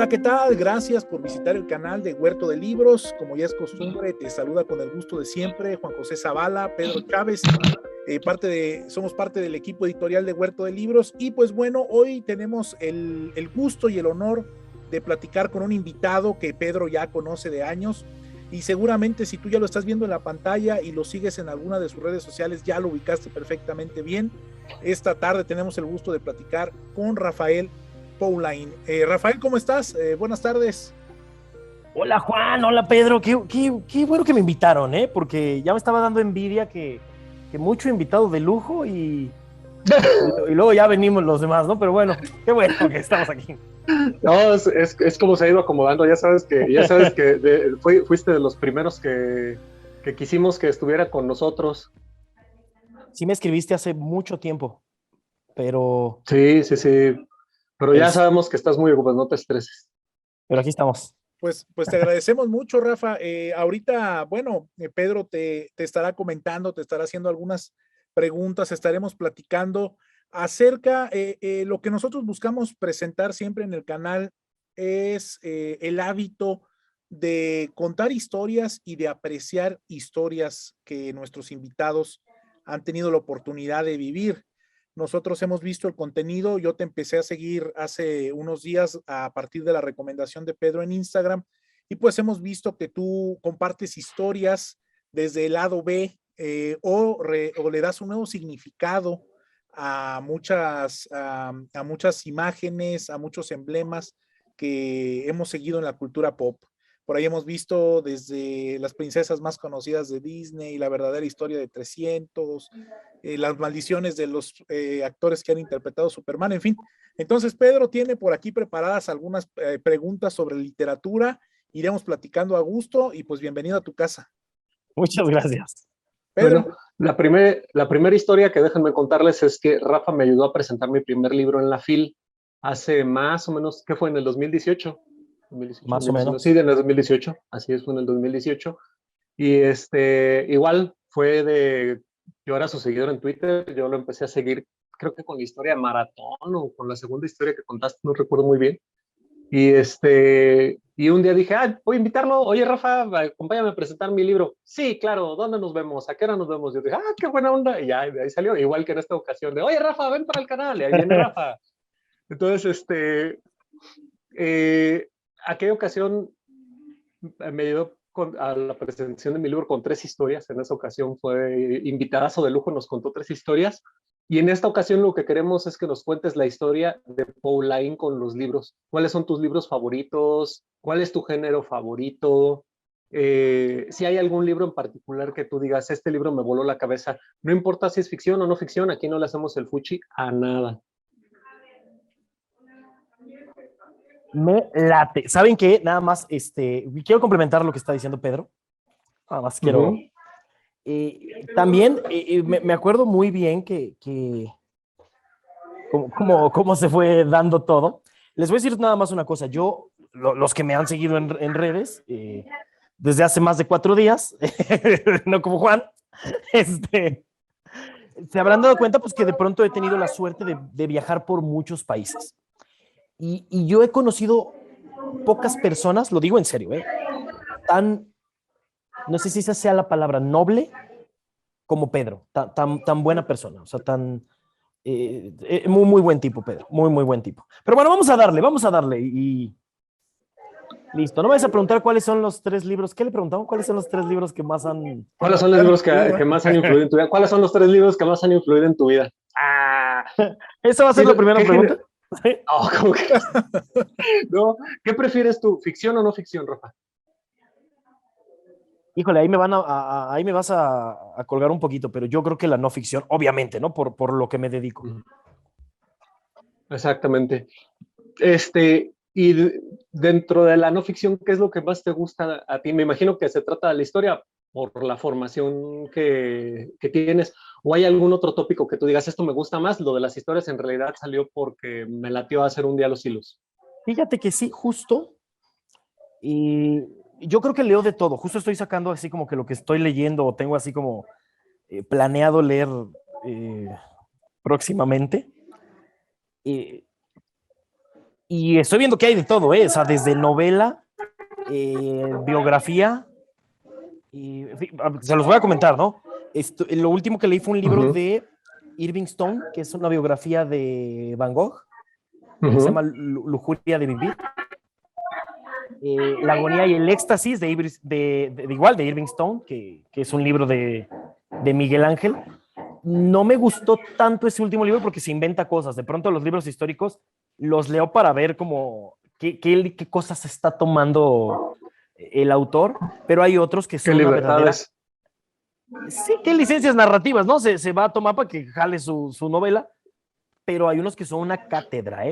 Hola, ¿qué tal? Gracias por visitar el canal de Huerto de Libros. Como ya es costumbre, te saluda con el gusto de siempre Juan José Zavala, Pedro Chávez, somos parte del equipo editorial de Huerto de Libros. Y pues bueno, hoy tenemos el gusto y el honor de platicar con un invitado que Pedro ya conoce de años. Y seguramente si tú ya lo estás viendo en la pantalla y lo sigues en alguna de sus redes sociales, ya lo ubicaste perfectamente bien. Esta tarde tenemos el gusto de platicar con Rafael Pauline. Rafael, ¿cómo estás? Buenas tardes. Hola Juan, hola Pedro, qué bueno que me invitaron, porque ya me estaba dando envidia que mucho invitado de lujo y luego ya venimos los demás, ¿no? Pero bueno, qué bueno que estamos aquí. No, es como se ha ido acomodando. Ya sabes que fuiste de los primeros que quisimos que estuviera con nosotros. Sí me escribiste hace mucho tiempo, pero, Sí, sí, sí. Pero pero, ya sabemos que estás muy ocupado, no te estreses. pero aquí estamos. Pues te agradecemos mucho, Rafa. Ahorita, bueno, Pedro te estará comentando, te estará haciendo algunas preguntas, estaremos platicando acerca, lo que nosotros buscamos presentar siempre en el canal es el hábito de contar historias y de apreciar historias que nuestros invitados han tenido la oportunidad de vivir. Nosotros hemos visto el contenido, yo te empecé a seguir hace unos días a partir de la recomendación de Pedro en Instagram y pues hemos visto que tú compartes historias desde el lado B o le das un nuevo significado a muchas imágenes, a muchos emblemas que hemos seguido en la cultura pop. Por ahí hemos visto desde las princesas más conocidas de Disney, la verdadera historia de 300, las maldiciones de los actores que han interpretado Superman, en fin. Entonces, Pedro tiene por aquí preparadas algunas preguntas sobre literatura. Iremos platicando a gusto y pues bienvenido a tu casa. Muchas gracias. Pedro. Bueno, la primera historia que déjenme contarles es que Rafa me ayudó a presentar mi primer libro en la FIL hace más o menos, ¿qué fue? En el 2018. 2018, Más o 2019, menos. sí, en el 2018, así es, fue en el 2018. Y igual fue yo era su seguidor en Twitter, yo lo empecé a seguir, creo que con la historia de Maratón o con la segunda historia que contaste, no recuerdo muy bien. Y un día dije, voy a invitarlo, oye Rafa, acompáñame a presentar mi libro. Sí, claro, ¿dónde nos vemos? ¿A qué hora nos vemos? Yo dije, qué buena onda. Y ya de ahí salió, igual que en esta ocasión, de, oye Rafa, ven para el canal, y ahí viene Rafa. Entonces, eh, aquella ocasión me ayudó a la presentación de mi libro con 3 historias. En esa ocasión fue invitadazo de lujo, nos contó 3 historias. Y en esta ocasión lo que queremos es que nos cuentes la historia de Pauline con los libros. ¿Cuáles son tus libros favoritos? ¿Cuál es tu género favorito? Si hay algún libro en particular que tú digas, este libro me voló la cabeza, no importa si es ficción o no ficción, aquí no le hacemos el fuchi a nada. Me late. ¿Saben qué? Nada más, quiero complementar lo que está diciendo Pedro. Nada más quiero. Uh-huh. También me acuerdo muy bien cómo se fue dando todo. Les voy a decir nada más una cosa. Los que me han seguido en redes, desde hace más de 4 días, no como Juan, se habrán dado cuenta pues que de pronto he tenido la suerte de viajar por muchos países. Y yo he conocido pocas personas, lo digo en serio, tan, no sé si esa sea la palabra, noble como Pedro, tan buena persona, o sea, muy, muy buen tipo, Pedro, muy, muy buen tipo. Pero bueno, vamos a darle y listo. No me vas a preguntar cuáles son los 3 libros. ¿Qué le preguntamos? ¿Cuáles son los 3 libros que más han... ¿Cuáles son los libros que más han influido en tu vida? ¿Cuáles son los 3 libros que más han influido en tu vida? ¿Esa va a Sí, ser la primera pregunta? ¿cómo que? No, ¿qué prefieres tú? ¿Ficción o no ficción, Rafa? Híjole, ahí me vas a colgar un poquito, pero yo creo que la no ficción, obviamente, ¿no? Por lo que me dedico. Exactamente. Y dentro de la no ficción, ¿qué es lo que más te gusta a ti? Me imagino que se trata de la historia por la formación que tienes. ¿O hay algún otro tópico que tú digas, esto me gusta más? Lo de las historias en realidad salió porque me latió hacer un día los hilos. Fíjate que sí, justo. Y yo creo que leo de todo. Justo estoy sacando así como que lo que estoy leyendo o tengo así como planeado leer próximamente. Eh, Y estoy viendo que hay de todo, ¿eh? O sea, desde novela, biografía, y, en fin, se los voy a comentar, ¿no? Lo último que leí fue un libro de Irving Stone, que es una biografía de Van Gogh, que se llama Lujuria de Vivir. La agonía y el éxtasis igual de Irving Stone, que es un libro de Miguel Ángel. No me gustó tanto ese último libro porque se inventa cosas. De pronto los libros históricos los leo para ver como qué cosas está tomando el autor, pero hay otros que ¿Qué son una verdadera... libertades? Sí, qué licencias narrativas, ¿no? Se va a tomar para que jale su novela, pero hay unos que son una cátedra,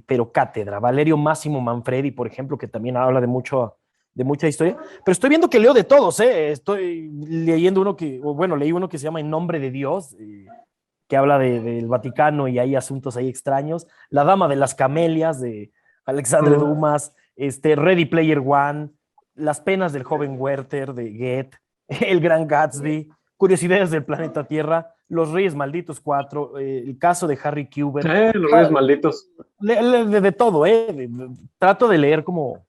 pero cátedra. Valerio Máximo Manfredi, por ejemplo, que también habla de mucha historia, pero estoy viendo que leo de todos, estoy leyendo leí uno que se llama En nombre de Dios, que habla del Vaticano y hay asuntos ahí extraños, La Dama de las Camelias, de Alexandre Dumas, Ready Player One, Las penas del joven Werther, de Goethe, El Gran Gatsby, Curiosidades del planeta Tierra, Los Reyes Malditos 4, el caso de Harry Kubert. Los Reyes Malditos. De todo, trato de leer como...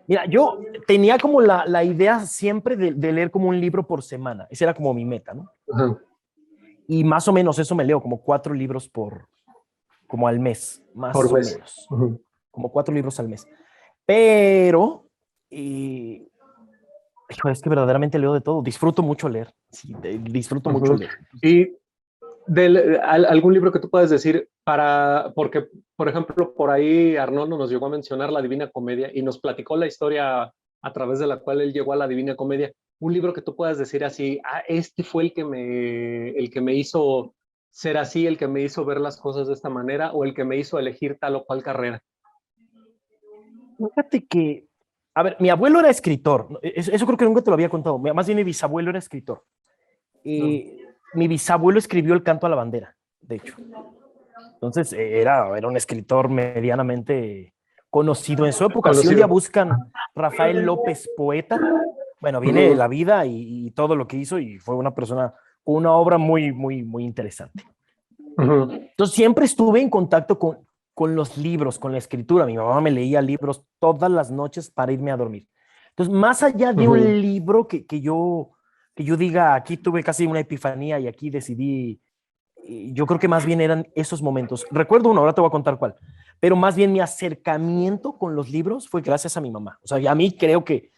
Mira, yo tenía como la idea siempre de leer como un libro por semana. Esa era como mi meta, ¿no? Y más o menos eso me leo, como 4 libros como al mes, más por o mes. menos. Como 4 libros al mes. Pero, es que verdaderamente leo de todo. Disfruto mucho leer. Sí, disfruto mucho leer. Y algún libro que tú puedas decir porque, por ejemplo, por ahí Arnoldo nos llegó a mencionar la Divina Comedia y nos platicó la historia a través de la cual él llegó a la Divina Comedia. Un libro que tú puedas decir así, este fue el que me hizo ser así, el que me hizo ver las cosas de esta manera, o el que me hizo elegir tal o cual carrera. Fíjate que, a ver, mi abuelo era escritor. Eso creo que nunca te lo había contado. Más bien mi bisabuelo era escritor. Mi bisabuelo escribió El Canto a la Bandera, de hecho. Entonces era un escritor medianamente conocido en su época. Si un día buscan Rafael López Poeta, bueno, viene de la vida y todo lo que hizo, y fue una persona con una obra muy, muy, muy interesante. Entonces siempre estuve en contacto con los libros, con la escritura. Mi mamá me leía libros todas las noches para irme a dormir. Entonces, más allá de un libro que yo diga, aquí tuve casi una epifanía y aquí decidí, yo creo que más bien eran esos momentos. Recuerdo uno, ahora te voy a contar cuál, pero más bien mi acercamiento con los libros fue gracias a mi mamá. O sea, a mí creo que,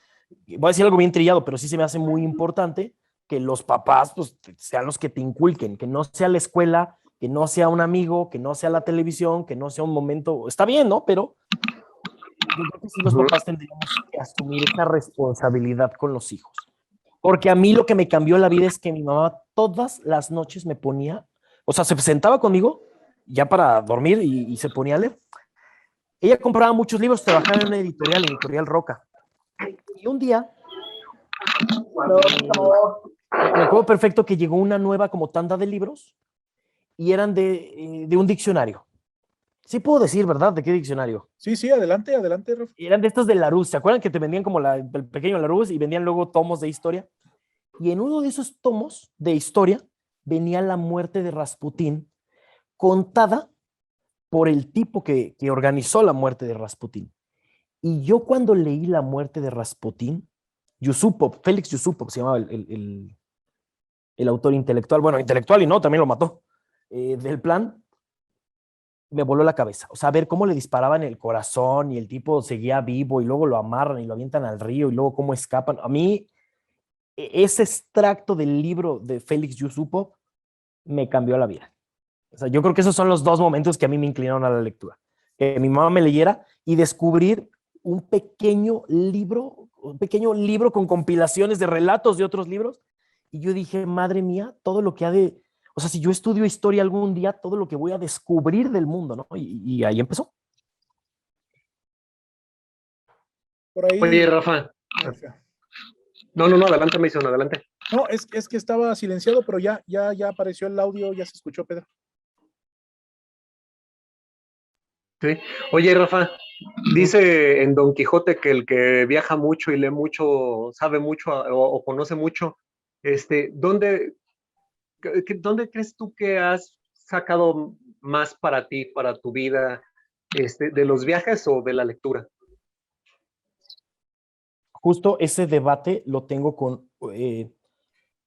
voy a decir algo bien trillado, pero sí se me hace muy importante que los papás pues, sean los que te inculquen, que no sea la escuela, que no sea un amigo, que no sea la televisión, que no sea un momento, está bien, ¿no? Pero yo creo que sí los papás tendríamos que asumir esa responsabilidad con los hijos. Porque a mí lo que me cambió la vida es que mi mamá todas las noches me ponía, o sea, se sentaba conmigo ya para dormir y se ponía a leer. Ella compraba muchos libros, trabajaba en una editorial Roca. Y un día, me acuerdo perfecto que llegó una nueva como tanda de libros y eran de un diccionario. Sí puedo decir, ¿verdad? ¿De qué diccionario? Sí, adelante, adelante, Rafa. Eran de estos de Larousse. ¿Se acuerdan que te vendían como el pequeño Larousse y vendían luego tomos de historia? Y en uno de esos tomos de historia venía la muerte de Rasputín contada por el tipo que organizó la muerte de Rasputín. Y yo cuando leí la muerte de Rasputín, Yusupov, Félix Yusupov se llamaba el autor intelectual, bueno, intelectual y no, también lo mató, del plan, me voló la cabeza. O sea, ver cómo le disparaban el corazón y el tipo seguía vivo y luego lo amarran y lo avientan al río y luego cómo escapan. A mí, ese extracto del libro de Félix Yusupov me cambió la vida. O sea, yo creo que esos son los 2 momentos que a mí me inclinaron a la lectura. Que mi mamá me leyera y descubrir un pequeño libro con compilaciones de relatos de otros libros. Y yo dije, madre mía, todo lo que ha de... O sea, si yo estudio historia algún día, todo lo que voy a descubrir del mundo, ¿no? Y ahí empezó. Por ahí. Oye, Rafa. No, adelante, Mason, adelante. No, es que estaba silenciado, pero ya apareció el audio, ya se escuchó, Pedro. Sí. Oye, Rafa, dice en Don Quijote que el que viaja mucho y lee mucho, sabe mucho o conoce mucho, ¿dónde crees tú que has sacado más para ti, para tu vida? de los viajes o de la lectura? Justo ese debate lo tengo con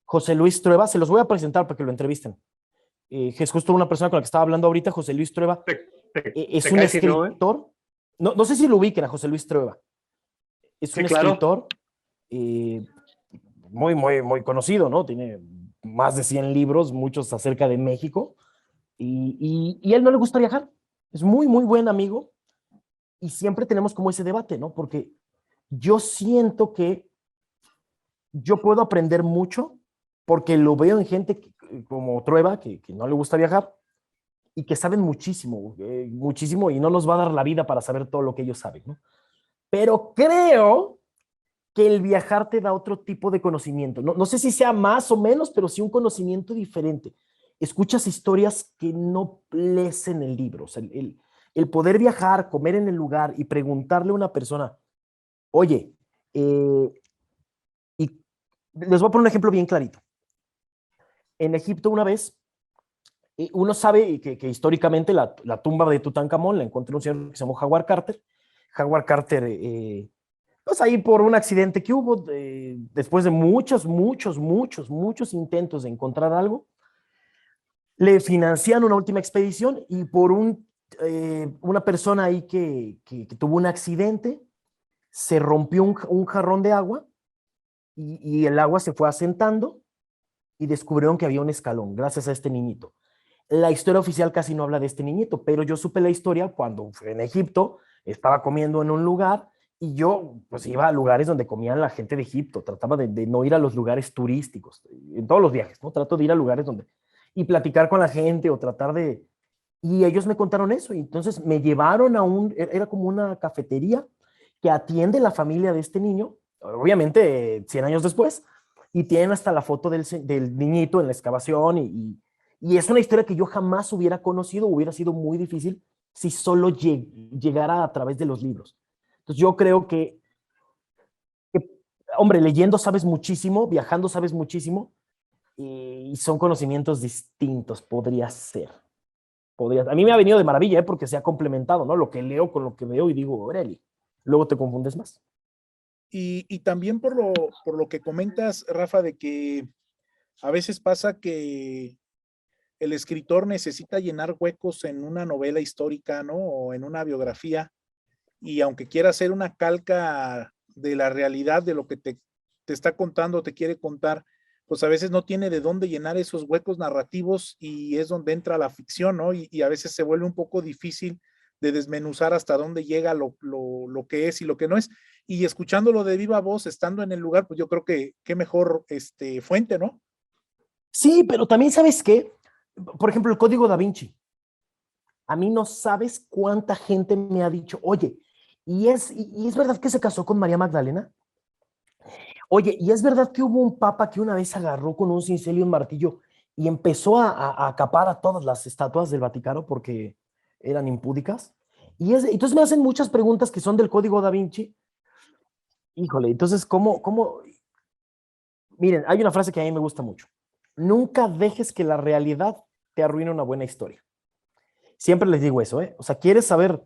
José Luis Trueba. Se los voy a presentar para que lo entrevisten. Es justo una persona con la que estaba hablando ahorita, José Luis Trueba. Es un escritor. No sé si lo ubiquen a José Luis Trueba. Es un escritor muy, muy, muy conocido, ¿no? Tiene más de 100 libros, muchos acerca de México. Y a él no le gusta viajar. Es muy, muy buen amigo. Y siempre tenemos como ese debate, ¿no? Porque yo siento que yo puedo aprender mucho porque lo veo en gente como Trueba, que no le gusta viajar y que saben muchísimo, muchísimo, y no nos va a dar la vida para saber todo lo que ellos saben, ¿no? Pero creo que el viajar te da otro tipo de conocimiento. No sé si sea más o menos, pero sí un conocimiento diferente. Escuchas historias que no lees en el libro. O sea, el poder viajar, comer en el lugar y preguntarle a una persona, oye, y les voy a poner un ejemplo bien clarito. En Egipto una vez, uno sabe que históricamente la tumba de Tutankamón la encontró un señor que se llamó Howard Carter. Howard Carter, pues ahí por un accidente que hubo, después de muchos intentos de encontrar algo, le financian una última expedición y por una persona ahí que tuvo un accidente, se rompió un jarrón de agua y el agua se fue asentando y descubrieron que había un escalón gracias a este niñito. La historia oficial casi no habla de este niñito, pero yo supe la historia cuando fui en Egipto, estaba comiendo en un lugar y yo pues iba a lugares donde comían la gente de Egipto, trataba de no ir a los lugares turísticos, en todos los viajes, ¿no? Trato de ir a lugares donde, y platicar con la gente o tratar de, y ellos me contaron eso, y entonces me llevaron era como una cafetería que atiende la familia de este niño, obviamente 100 años después, y tienen hasta la foto del niñito en la excavación y es una historia que yo jamás hubiera conocido, hubiera sido muy difícil si solo llegara a través de los libros. Entonces yo creo hombre, leyendo sabes muchísimo, viajando sabes muchísimo, y son conocimientos distintos, podría ser. A mí me ha venido de maravilla, porque se ha complementado, ¿no? Lo que leo con lo que veo y digo, órale, luego te confundes más. Y también por lo que comentas, Rafa, de que a veces pasa que el escritor necesita llenar huecos en una novela histórica, ¿no? O en una biografía, y aunque quiera hacer una calca de la realidad, de lo que te está contando, te quiere contar, pues a veces no tiene de dónde llenar esos huecos narrativos y es donde entra la ficción, ¿no? Y a veces se vuelve un poco difícil de desmenuzar hasta dónde llega lo que es y lo que no es. Y escuchándolo de viva voz, estando en el lugar, pues yo creo que qué mejor fuente, ¿no? Sí, pero también sabes qué, por ejemplo, el Código Da Vinci. A mí no sabes cuánta gente me ha dicho, oye, ¿y es verdad que se casó con María Magdalena? Oye, ¿y es verdad que hubo un papa que una vez agarró con un cincel y un martillo y empezó a acapar a todas las estatuas del Vaticano porque eran impúdicas? Entonces me hacen muchas preguntas que son del Código Da Vinci. Híjole, entonces, ¿cómo? Miren, hay una frase que a mí me gusta mucho. Nunca dejes que la realidad te arruine una buena historia. Siempre les digo eso, ¿eh? O sea, ¿quieres saber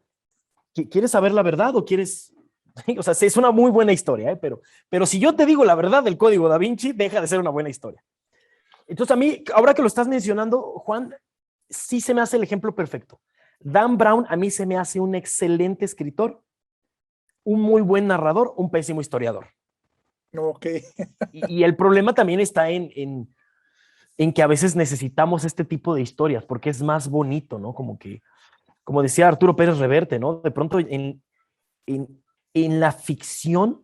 la verdad o quieres...? O sea, es una muy buena historia, ¿eh? Pero si yo te digo la verdad del Código Da Vinci, deja de ser una buena historia. Entonces a mí, ahora que lo estás mencionando, Juan, sí se me hace el ejemplo perfecto. Dan Brown a mí se me hace un excelente escritor, un muy buen narrador, un pésimo historiador. Ok. Y el problema también está en que a veces necesitamos este tipo de historias porque es más bonito, ¿no? Como decía Arturo Pérez Reverte, ¿no? De pronto en la ficción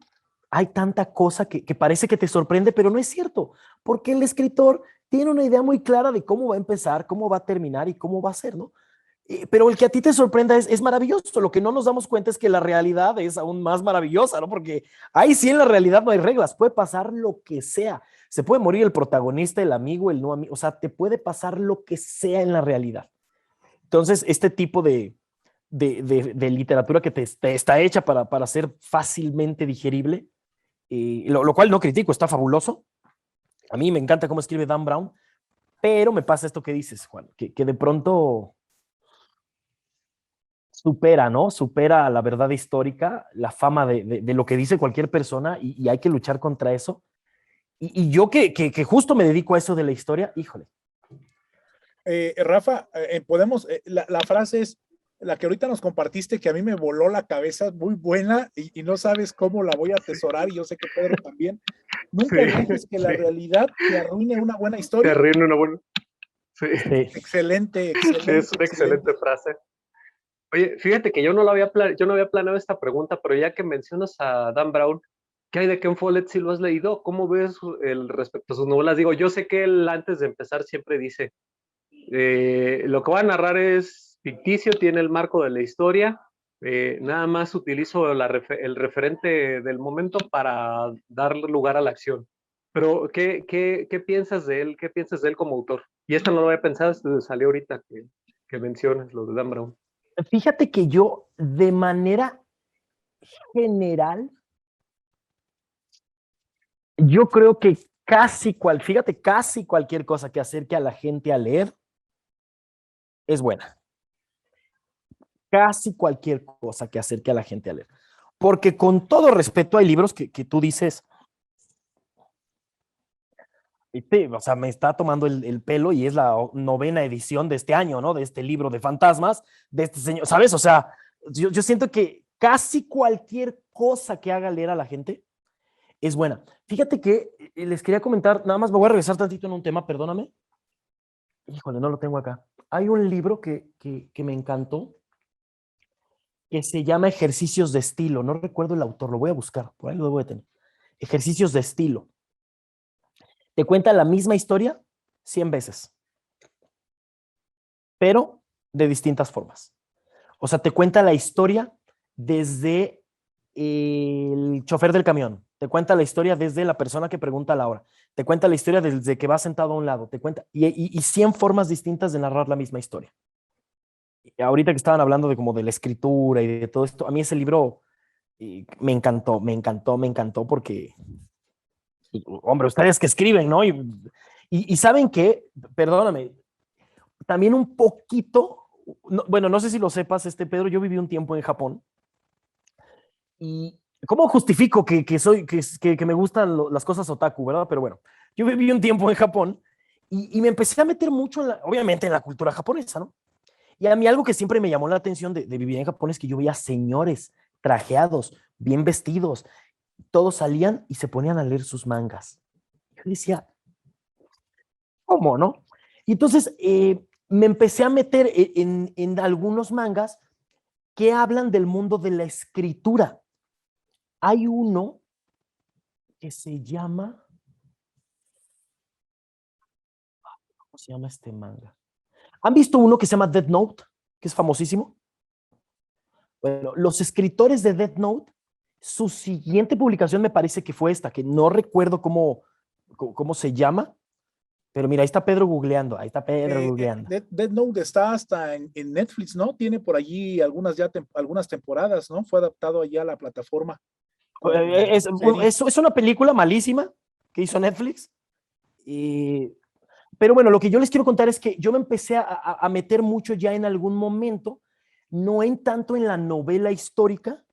hay tanta cosa que parece que te sorprende, pero no es cierto, porque el escritor tiene una idea muy clara de cómo va a empezar, cómo va a terminar y cómo va a ser, ¿no? Pero el que a ti te sorprenda es maravilloso. Lo que no nos damos cuenta es que la realidad es aún más maravillosa, ¿no? Porque ahí sí en la realidad no hay reglas, puede pasar lo que sea. Se puede morir el protagonista, el amigo, el no amigo, o sea, te puede pasar lo que sea en la realidad. Entonces, este tipo de literatura que te está hecha para ser fácilmente digerible, lo cual no critico, está fabuloso. A mí me encanta cómo escribe Dan Brown, pero me pasa esto que dices, Juan, que de pronto supera, ¿no? Supera la verdad histórica, la fama de lo que dice cualquier persona y hay que luchar contra eso. Y yo que justo me dedico a eso de la historia, híjole. Rafa, podemos, la frase es la que ahorita nos compartiste, que a mí me voló la cabeza, muy buena, y no sabes cómo la voy a atesorar, y yo sé que Pedro también. Nunca dejes que la realidad te arruine una buena Te historia. arruina una buena. Sí. Excelente, Sí, es una excelente frase. Oye, fíjate que yo no había planeado esta pregunta, pero ya que mencionas a Dan Brown, ¿qué hay de Ken Follett si lo has leído? ¿Cómo ves respecto a sus novelas? Digo, yo sé que él antes de empezar siempre dice, lo que va a narrar es ficticio, tiene el marco de la historia, nada más utilizo el referente del momento para dar lugar a la acción. Pero, ¿qué piensas de él? ¿Qué piensas de él como autor? Y esto no lo había pensado, esto salió ahorita que mencionas lo de Dan Brown. Fíjate que yo, de manera general, yo creo que casi cualquier cosa que acerque a la gente a leer es buena. Casi cualquier cosa que acerque a la gente a leer. Porque con todo respeto hay libros que tú dices, o sea, me está tomando el pelo y es la 9ª edición de este año, ¿no? De este libro de fantasmas, de este señor, ¿sabes? O sea, yo siento que casi cualquier cosa que haga leer a la gente es buena. Fíjate que les quería comentar, nada más me voy a regresar tantito en un tema, perdóname. Híjole, no lo tengo acá. Hay un libro que me encantó, que se llama Ejercicios de Estilo. No recuerdo el autor, lo voy a buscar, por ahí lo debo de tener. Ejercicios de Estilo. Te cuenta la misma historia 100 veces, pero de distintas formas. O sea, te cuenta la historia desde el chofer del camión, te cuenta la historia desde la persona que pregunta la hora, te cuenta la historia desde que va sentado a un lado, te cuenta, y 100 formas distintas de narrar la misma historia. Y ahorita que estaban hablando de como de la escritura y de todo esto, a mí ese libro me encantó porque, hombre, ustedes que escriben, ¿no? Y saben que, perdóname, también un poquito, no, bueno, no sé si lo sepas, Pedro, yo viví un tiempo en Japón y ¿cómo justifico que me gustan las cosas otaku, verdad? Pero bueno, yo viví un tiempo en Japón y me empecé a meter mucho, obviamente, en la cultura japonesa, ¿no? Y a mí algo que siempre me llamó la atención de vivir en Japón es que yo veía señores trajeados, bien vestidos, todos salían y se ponían a leer sus mangas. Yo decía, ¿cómo, no? Y entonces me empecé a meter en algunos mangas que hablan del mundo de la escritura. Hay uno que se llama, ¿cómo se llama este manga? ¿Han visto uno que se llama Death Note, que es famosísimo? Bueno, los escritores de Death Note, su siguiente publicación me parece que fue esta, que no recuerdo cómo se llama, pero mira, ahí está Pedro googleando, Death Note está hasta en Netflix, ¿no? Tiene por allí algunas temporadas, ¿no? Fue adaptado allá a la plataforma. Es una película malísima que hizo Netflix. Pero bueno, lo que yo les quiero contar es que yo me empecé a meter mucho ya en algún momento, no en tanto en la novela histórica,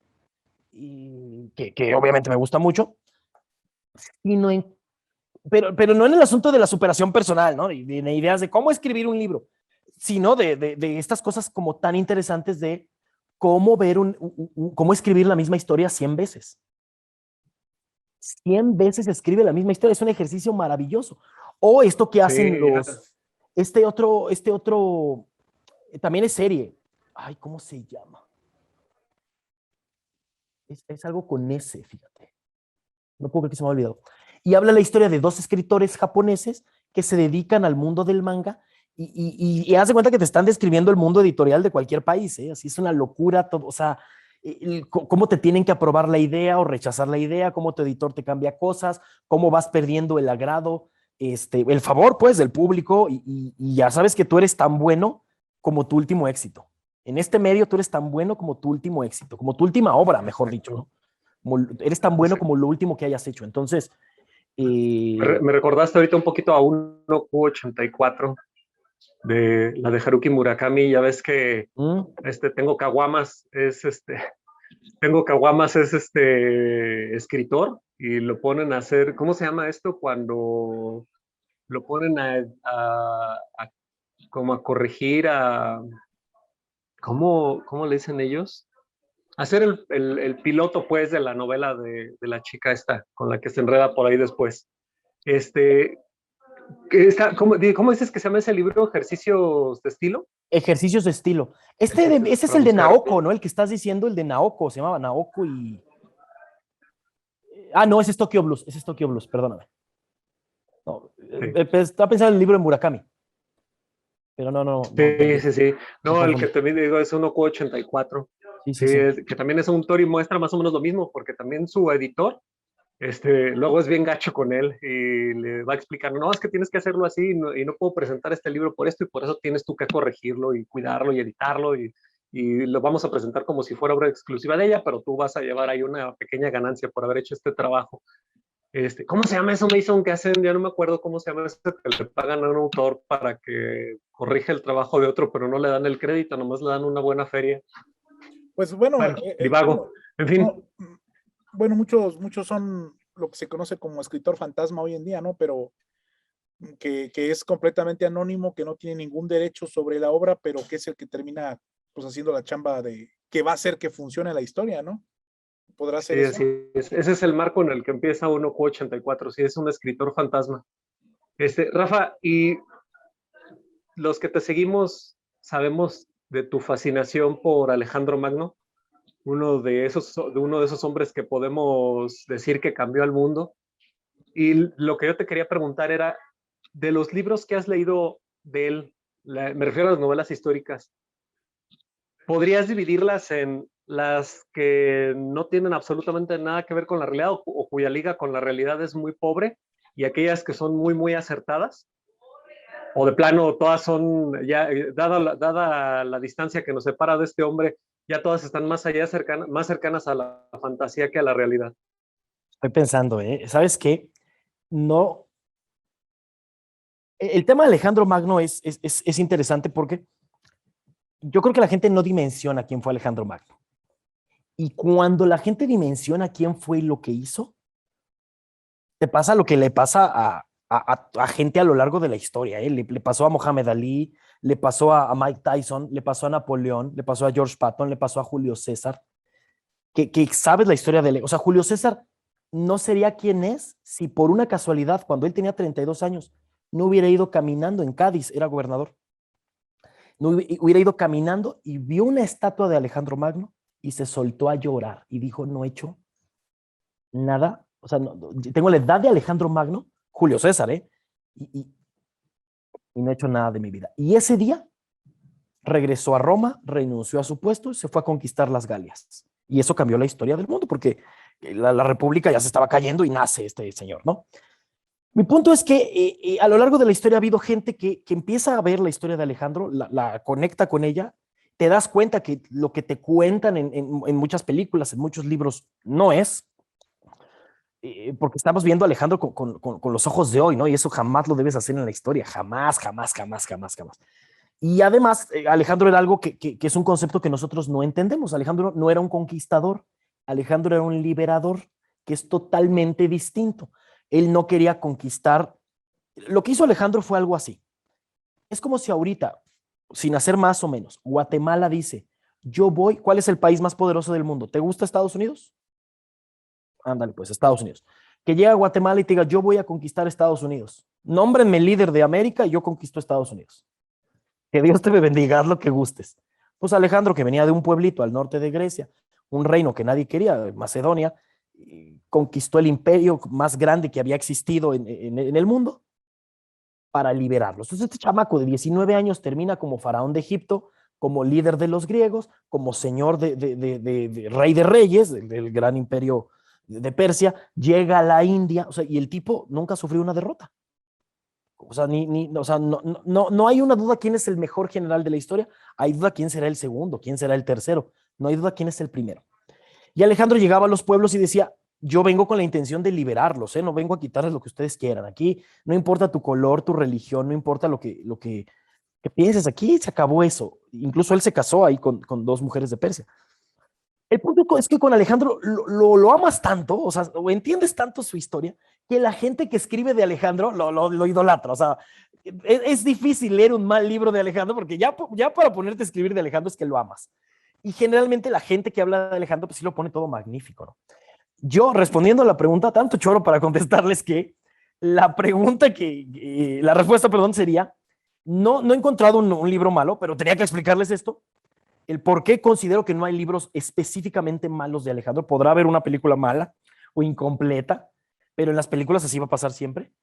que obviamente me gusta mucho, sino pero no en el asunto de la superación personal, ¿no? Y de ideas de cómo escribir un libro, sino de estas cosas como tan interesantes de cómo ver cómo escribir la misma historia 100 veces. 100 veces escribe la misma historia, es un ejercicio maravilloso. O esto que hacen este otro, también es serie. Ay, ¿cómo se llama? Es algo con S, fíjate. No puedo creer que se me ha olvidado. Y habla la historia de 2 escritores japoneses que se dedican al mundo del manga y haz de cuenta que te están describiendo el mundo editorial de cualquier país, ¿eh? Así es una locura, todo, o sea, cómo te tienen que aprobar la idea o rechazar la idea, cómo tu editor te cambia cosas, cómo vas perdiendo el agrado, el favor, pues, del público y ya sabes que tú eres tan bueno como tu último éxito. En este medio tú eres tan bueno como tu último éxito, como tu última obra, mejor dicho, ¿no? Eres tan bueno como lo último que hayas hecho. Entonces, me recordaste ahorita un poquito a 1Q84. de la de Haruki Murakami. Ya ves que ¿Mm? Tengo Caguamas es escritor y lo ponen a hacer, ¿cómo se llama esto? Cuando lo ponen como a corregir ¿cómo le dicen ellos? Hacer el piloto, pues, de la novela de la chica esta, con la que se enreda por ahí después. Este, ¿cómo dices que se llama ese libro? ¿Ejercicios de estilo? Ejercicios de estilo. Ese es Para el de buscar. Naoko, ¿no? El que estás diciendo, el de Naoko, se llamaba Naoko y... Ah, no, ese es Tokyo Blues, perdóname. No, Sí. estaba pensando en el libro de Murakami. Pero no. Sí. Me No, el confundí. que también digo es 1Q84. Sí. Sí, que también es un autor y muestra más o menos lo mismo, porque también su editor, luego es bien gacho con él y le va explicando, no, es que tienes que hacerlo así y no puedo presentar este libro por esto y por eso tienes tú que corregirlo y cuidarlo y editarlo y lo vamos a presentar como si fuera obra exclusiva de ella, pero tú vas a llevar ahí una pequeña ganancia por haber hecho este trabajo. ¿Cómo se llama eso, Mason, que hacen? Ya no me acuerdo cómo se llama eso, que le pagan a un autor para que corrija el trabajo de otro, pero no le dan el crédito, nomás le dan una buena feria. Pues bueno, Bueno, divago. En fin. no, bueno, muchos son lo que se conoce como escritor fantasma hoy en día, ¿no? Pero que es completamente anónimo, que no tiene ningún derecho sobre la obra, pero que es el que termina pues haciendo la chamba de que va a hacer que funcione la historia, ¿no? ¿Podrá ser Sí, eso? así es. Ese es el marco en el que empieza 1Q84. Sí, es un escritor fantasma. Rafa, y los que te seguimos sabemos de tu fascinación por Alejandro Magno, uno de esos hombres que podemos decir que cambió al mundo. Y lo que yo te quería preguntar era, de los libros que has leído de él, me refiero a las novelas históricas, ¿podrías dividirlas en las que no tienen absolutamente nada que ver con la realidad o cuya liga con la realidad es muy pobre y aquellas que son muy, muy acertadas? ¿O de plano todas son, ya dada la distancia que nos separa de este hombre, ya todas están más allá, más cercanas a la fantasía que a la realidad? Estoy pensando, ¿sabes qué? No. El tema de Alejandro Magno es interesante porque yo creo que la gente no dimensiona quién fue Alejandro Magno. Y cuando la gente dimensiona quién fue y lo que hizo, te pasa lo que le pasa a gente a lo largo de la historia. Le pasó a Mohamed Ali, le pasó a Mike Tyson, le pasó a Napoleón, le pasó a George Patton, le pasó a Julio César, que sabes la historia de él. O sea, Julio César no sería quien es si por una casualidad, cuando él tenía 32 años, no hubiera ido caminando en Cádiz, era gobernador. No hubiera ido caminando y vio una estatua de Alejandro Magno y se soltó a llorar y dijo, no he hecho nada, o sea, tengo la edad de Alejandro Magno, Julio César, y no he hecho nada de mi vida. Y ese día regresó a Roma, renunció a su puesto y se fue a conquistar las Galias. Y eso cambió la historia del mundo porque la república ya se estaba cayendo y nace este señor, ¿no? Mi punto es que a lo largo de la historia ha habido gente que empieza a ver la historia de Alejandro, la conecta con ella, te das cuenta que lo que te cuentan en muchas películas, en muchos libros, no es, porque estamos viendo a Alejandro con los ojos de hoy, ¿no? Y eso jamás lo debes hacer en la historia, jamás. Y además, Alejandro era algo que es un concepto que nosotros no entendemos. Alejandro no era un conquistador, Alejandro era un liberador, que es totalmente distinto. Él no quería conquistar. Lo que hizo Alejandro fue algo así. Es como si ahorita, sin hacer más o menos, Guatemala dice, yo voy, ¿cuál es el país más poderoso del mundo? ¿Te gusta Estados Unidos? Ándale, pues, Estados Unidos. Que llega a Guatemala y te diga, yo voy a conquistar Estados Unidos. Nómbrenme líder de América y yo conquisto Estados Unidos. Que Dios te bendiga, haz lo que gustes. Pues Alejandro, que venía de un pueblito al norte de Grecia, un reino que nadie quería, Macedonia, conquistó el imperio más grande que había existido en el mundo para liberarlos. Entonces este chamaco de 19 años termina como faraón de Egipto, como líder de los griegos, como señor de rey de reyes, del gran imperio de Persia, llega a la India, o sea, y el tipo nunca sufrió una derrota. O sea, o sea no hay una duda quién es el mejor general de la historia, hay duda quién será el segundo, quién será el tercero, no hay duda quién es el primero. Y Alejandro llegaba a los pueblos y decía, yo vengo con la intención de liberarlos, no vengo a quitarles lo que ustedes quieran. Aquí no importa tu color, tu religión, no importa lo que ¿Qué piensas? Aquí se acabó eso. Incluso él se casó ahí con 2 mujeres de Persia. El punto es que con Alejandro lo amas tanto, o sea, o entiendes tanto su historia, que la gente que escribe de Alejandro lo idolatra. O sea, es difícil leer un mal libro de Alejandro porque ya para ponerte a escribir de Alejandro es que lo amas. Y generalmente la gente que habla de Alejandro, pues sí lo pone todo magnífico, ¿no? Yo, respondiendo a la pregunta, tanto choro para contestarles que la respuesta, perdón, sería, no he encontrado un libro malo, pero tenía que explicarles esto. El por qué considero que no hay libros específicamente malos de Alejandro. Podrá haber una película mala o incompleta, pero en las películas así va a pasar siempre.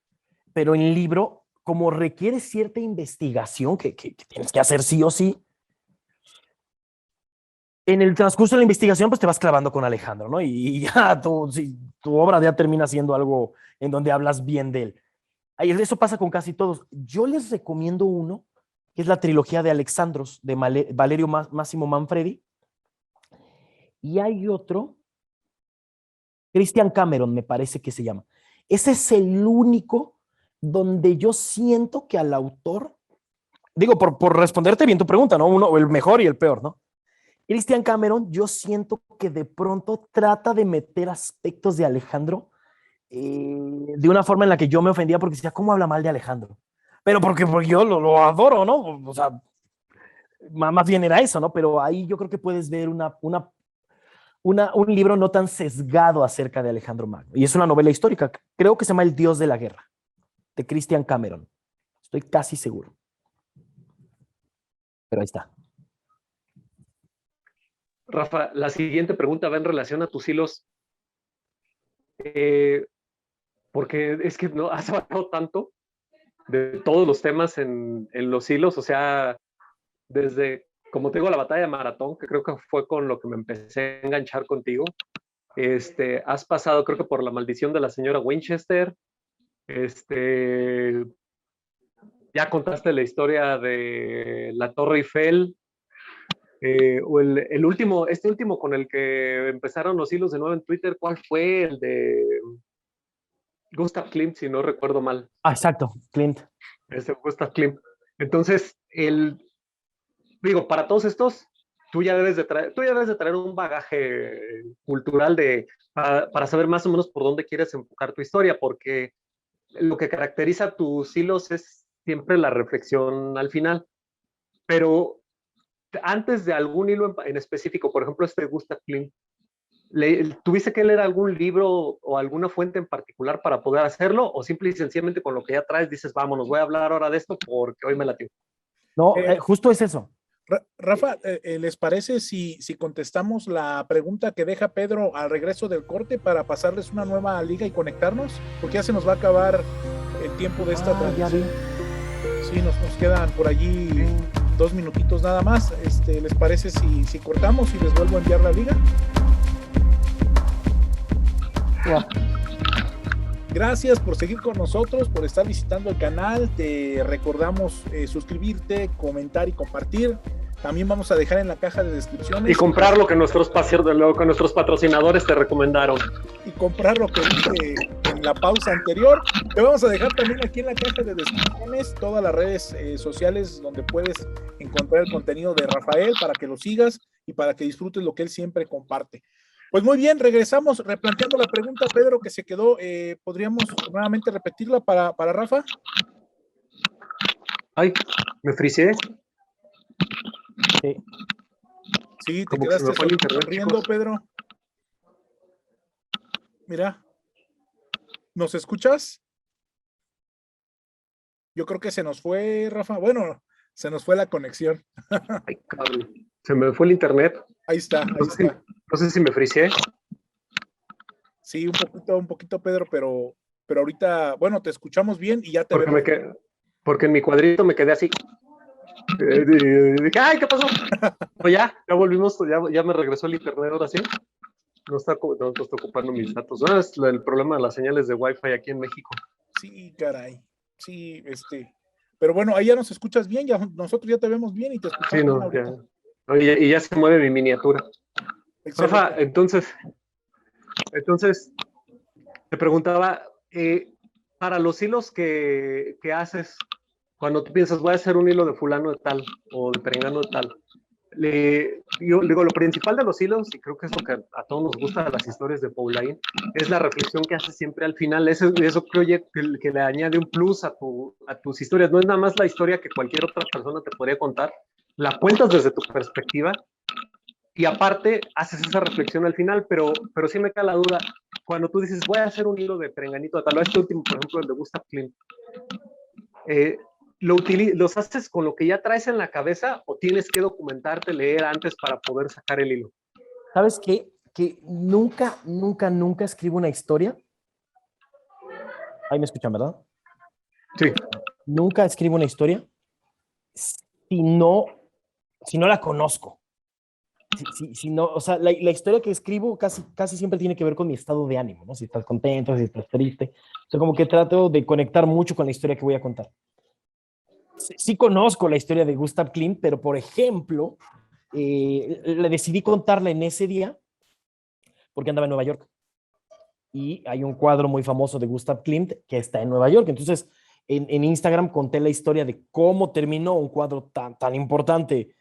Pero en libro, como requiere cierta investigación que tienes que hacer sí o sí, en el transcurso de la investigación, pues te vas clavando con Alejandro, ¿no? Y ya tu obra ya termina siendo algo en donde hablas bien de él. Eso pasa con casi todos. Yo les recomiendo uno, que es la trilogía de Alexandros, de Valerio Massimo Manfredi. Y hay otro, Christian Cameron, me parece que se llama. Ese es el único donde yo siento que al autor, digo, por responderte bien tu pregunta, ¿no? Uno, el mejor y el peor, ¿no? Christian Cameron, yo siento que de pronto trata de meter aspectos de Alejandro de una forma en la que yo me ofendía porque decía, ¿cómo habla mal de Alejandro? Pero porque yo lo adoro, ¿no? O sea, más bien era eso, ¿no? Pero ahí yo creo que puedes ver un libro no tan sesgado acerca de Alejandro Magno. Y es una novela histórica, creo que se llama El Dios de la Guerra, de Christian Cameron. Estoy casi seguro. Pero ahí está. Rafa, la siguiente pregunta va en relación a tus hilos, porque es que no has hablado tanto de todos los temas en los hilos, o sea, desde, como te digo, la batalla de Maratón, que creo que fue con lo que me empecé a enganchar contigo. Has pasado, creo que por la maldición de la señora Winchester. Ya contaste la historia de la Torre Eiffel. O el último, este último con el que empezaron los hilos de nuevo en Twitter, ¿cuál fue? El de Gustav Klimt, si no recuerdo mal. Ah, exacto, Clint. Gustav Klimt. Entonces, digo, para todos estos, tú ya debes de traer un bagaje cultural para saber más o menos por dónde quieres enfocar tu historia, porque lo que caracteriza tus hilos es siempre la reflexión al final. Pero antes de algún hilo en específico, por ejemplo, Gustav Klimt, ¿tuviste que leer algún libro o alguna fuente en particular para poder hacerlo? ¿O simple y sencillamente con lo que ya traes dices, vámonos, voy a hablar ahora de esto porque hoy me latió? No, justo es eso. Rafa, ¿les parece si contestamos la pregunta que deja Pedro al regreso del corte para pasarles una nueva liga y conectarnos? Porque ya se nos va a acabar el tiempo de esta transmisión. Sí, nos quedan por allí 2 minutitos nada más. ¿Les parece si cortamos y les vuelvo a enviar la liga? Yeah. Gracias por seguir con nosotros, por estar visitando el canal. Te recordamos suscribirte, comentar y compartir. También vamos a dejar en la caja de descripciones. Y comprar lo que nuestros patrocinadores te recomendaron. Y comprar lo que dije en la pausa anterior. Te vamos a dejar también aquí en la caja de descripciones todas las redes sociales donde puedes encontrar el contenido de Rafael para que lo sigas y para que disfrutes lo que él siempre comparte. Pues muy bien, regresamos replanteando la pregunta, Pedro, que se quedó. ¿Podríamos nuevamente repetirla para Rafa? Ay, me friseé. Sí, te quedaste sonriendo, Pedro. Mira. ¿Nos escuchas? Yo creo que se nos fue, Rafa. Bueno, se nos fue la conexión. Ay, cabrón. Se me fue el internet. Ahí está. No sé si me friseé. Sí, un poquito, Pedro, pero ahorita, bueno, te escuchamos bien y ya te vemos. Porque en mi cuadrito me quedé así. ¡Ay, qué pasó! Pues ya volvimos, ya me regresó el internet ahora sí. No está ocupando mis datos. No, es el problema de las señales de Wi-Fi aquí en México. Sí, caray. Sí, pero bueno, ahí ya nos escuchas bien, nosotros ya te vemos bien y te escuchamos bien ahorita. Y ya se mueve mi miniatura. Rafa, entonces te preguntaba, para los hilos que haces cuando tú piensas, voy a hacer un hilo de fulano de tal o de perengano de tal, yo digo, lo principal de los hilos, y creo que es lo que a todos nos gusta de las historias de Pauline, es la reflexión que hace siempre al final. Eso creo que le añade un plus a tus historias. No es nada más la historia que cualquier otra persona te podría contar, la cuentas desde tu perspectiva y aparte haces esa reflexión al final, pero sí me queda la duda, cuando tú dices, voy a hacer un hilo de perenganito, tal vez este último, por ejemplo, el de Gustav Klimt, ¿los haces con lo que ya traes en la cabeza o tienes que documentarte, leer antes para poder sacar el hilo? ¿Sabes qué? Que nunca, nunca, nunca escribo una historia. Ahí me escuchan, ¿verdad? Sí. Nunca escribo una historia si no la conozco. Si no, o sea, la historia que escribo casi siempre tiene que ver con mi estado de ánimo, ¿no? Si estás contento, si estás triste. O sea, como que trato de conectar mucho con la historia que voy a contar. Sí conozco la historia de Gustav Klimt, pero por ejemplo, le decidí contarla en ese día porque andaba en Nueva York. Y hay un cuadro muy famoso de Gustav Klimt que está en Nueva York. Entonces, en Instagram conté la historia de cómo terminó un cuadro tan importante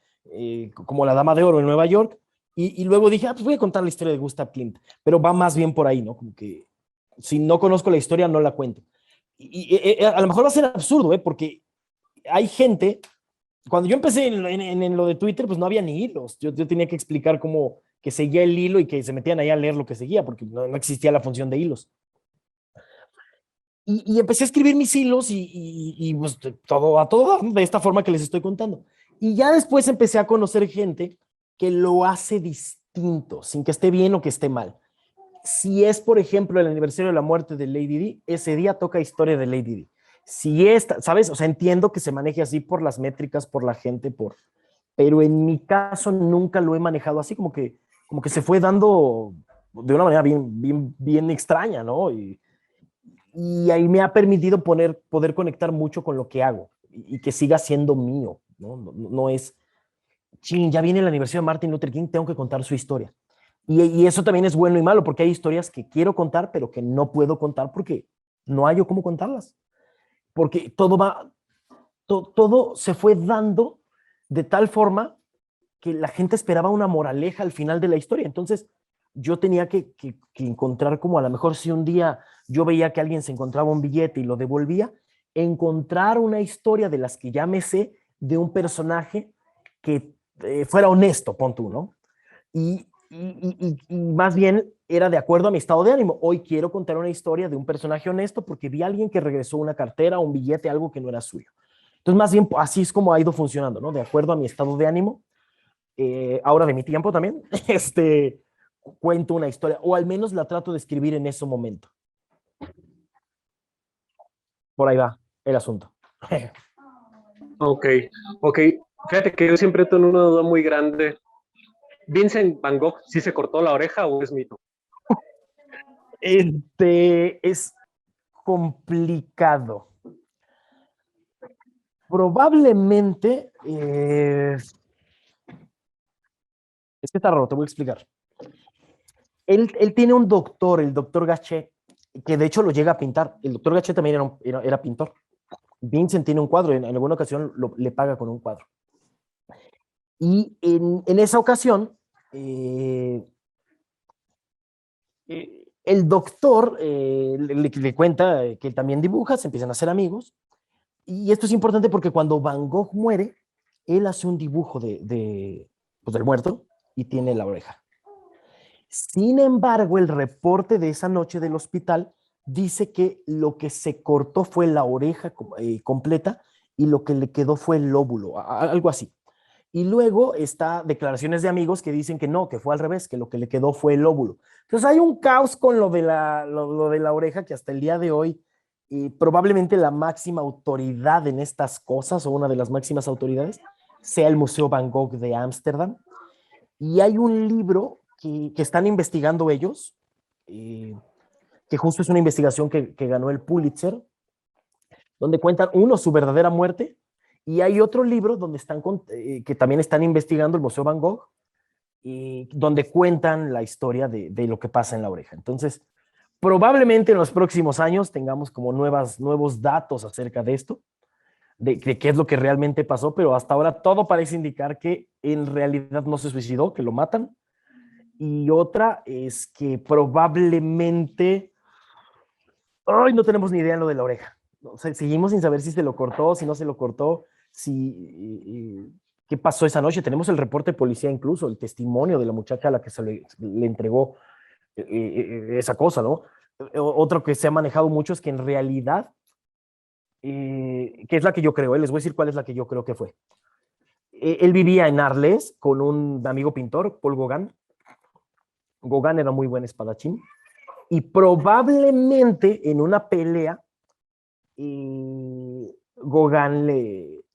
como La Dama de Oro en Nueva York. Y luego dije, pues voy a contar la historia de Gustav Klimt, pero va más bien por ahí, ¿no? Como que si no conozco la historia, no la cuento. Y a lo mejor va a ser absurdo, porque hay gente, cuando yo empecé en lo de Twitter, pues no había ni hilos. Yo tenía que explicar cómo que seguía el hilo y que se metían ahí a leer lo que seguía, porque no existía la función de hilos. Y empecé a escribir mis hilos y pues a todo de esta forma que les estoy contando. Y ya después empecé a conocer gente que lo hace distinto, sin que esté bien o que esté mal. Si es, por ejemplo, el aniversario de la muerte de Lady Di, ese día toca historia de Lady Di. Si esta, ¿sabes? O sea, entiendo que se maneje así por las métricas, por la gente, pero en mi caso nunca lo he manejado así, como que se fue dando de una manera bien extraña, ¿no? Y ahí me ha permitido poder conectar mucho con lo que hago y que siga siendo mío, ¿no? No es, ching, ya viene el aniversario de Martin Luther King, tengo que contar su historia. Y eso también es bueno y malo, porque hay historias que quiero contar, pero que no puedo contar porque no hay yo cómo contarlas. Porque todo se fue dando de tal forma que la gente esperaba una moraleja al final de la historia. Entonces, yo tenía que encontrar como a lo mejor si un día yo veía que alguien se encontraba un billete y lo devolvía, encontrar una historia de las que ya me sé de un personaje que fuera honesto, pon tú, ¿no? Y más bien era de acuerdo a mi estado de ánimo. Hoy quiero contar una historia de un personaje honesto porque vi a alguien que regresó una cartera, un billete, algo que no era suyo. Entonces, más bien así es como ha ido funcionando, ¿no? De acuerdo a mi estado de ánimo. Ahora de mi tiempo también, cuento una historia, o al menos la trato de escribir en ese momento. Por ahí va el asunto. Ok. Fíjate que yo siempre tengo una duda muy grande. ¿Vincent Van Gogh sí se cortó la oreja o es mito? Es complicado. Probablemente, es que está raro, te voy a explicar. Él tiene un doctor, el doctor Gachet, que de hecho lo llega a pintar. El doctor Gachet también era pintor. Vincent tiene un cuadro, en alguna ocasión le paga con un cuadro. Y en esa ocasión, el doctor le cuenta que él también dibuja, se empiezan a hacer amigos. Y esto es importante porque cuando Van Gogh muere, él hace un dibujo del muerto y tiene la oreja. Sin embargo, el reporte de esa noche del hospital dice que lo que se cortó fue la oreja completa y lo que le quedó fue el lóbulo, algo así. Y luego está declaraciones de amigos que dicen que no, que fue al revés, que lo que le quedó fue el lóbulo. Entonces hay un caos con lo de la oreja que hasta el día de hoy probablemente la máxima autoridad en estas cosas o una de las máximas autoridades sea el Museo Van Gogh de Ámsterdam. Y hay un libro que están investigando ellos, que justo es una investigación que ganó el Pulitzer, donde cuentan, uno, su verdadera muerte, y hay otro libro donde que también están investigando el Museo Van Gogh, donde cuentan la historia de lo que pasa en la oreja. Entonces, probablemente en los próximos años tengamos como nuevos datos acerca de esto. de qué es lo que realmente pasó, pero hasta ahora todo parece indicar que en realidad no se suicidó, que lo matan. Y otra es que probablemente, ay, no tenemos ni idea en lo de la oreja. O sea, seguimos sin saber si se lo cortó, si no se lo cortó, qué pasó esa noche. Tenemos el reporte de policía incluso, el testimonio de la muchacha a la que le entregó esa cosa, ¿no? Otro que se ha manejado mucho es que en realidad, que es la que yo creo, les voy a decir cuál es la que yo creo que fue. Él vivía en Arles con un amigo pintor, Paul Gauguin. Gauguin era muy buen espadachín. Y probablemente en una pelea, Gauguin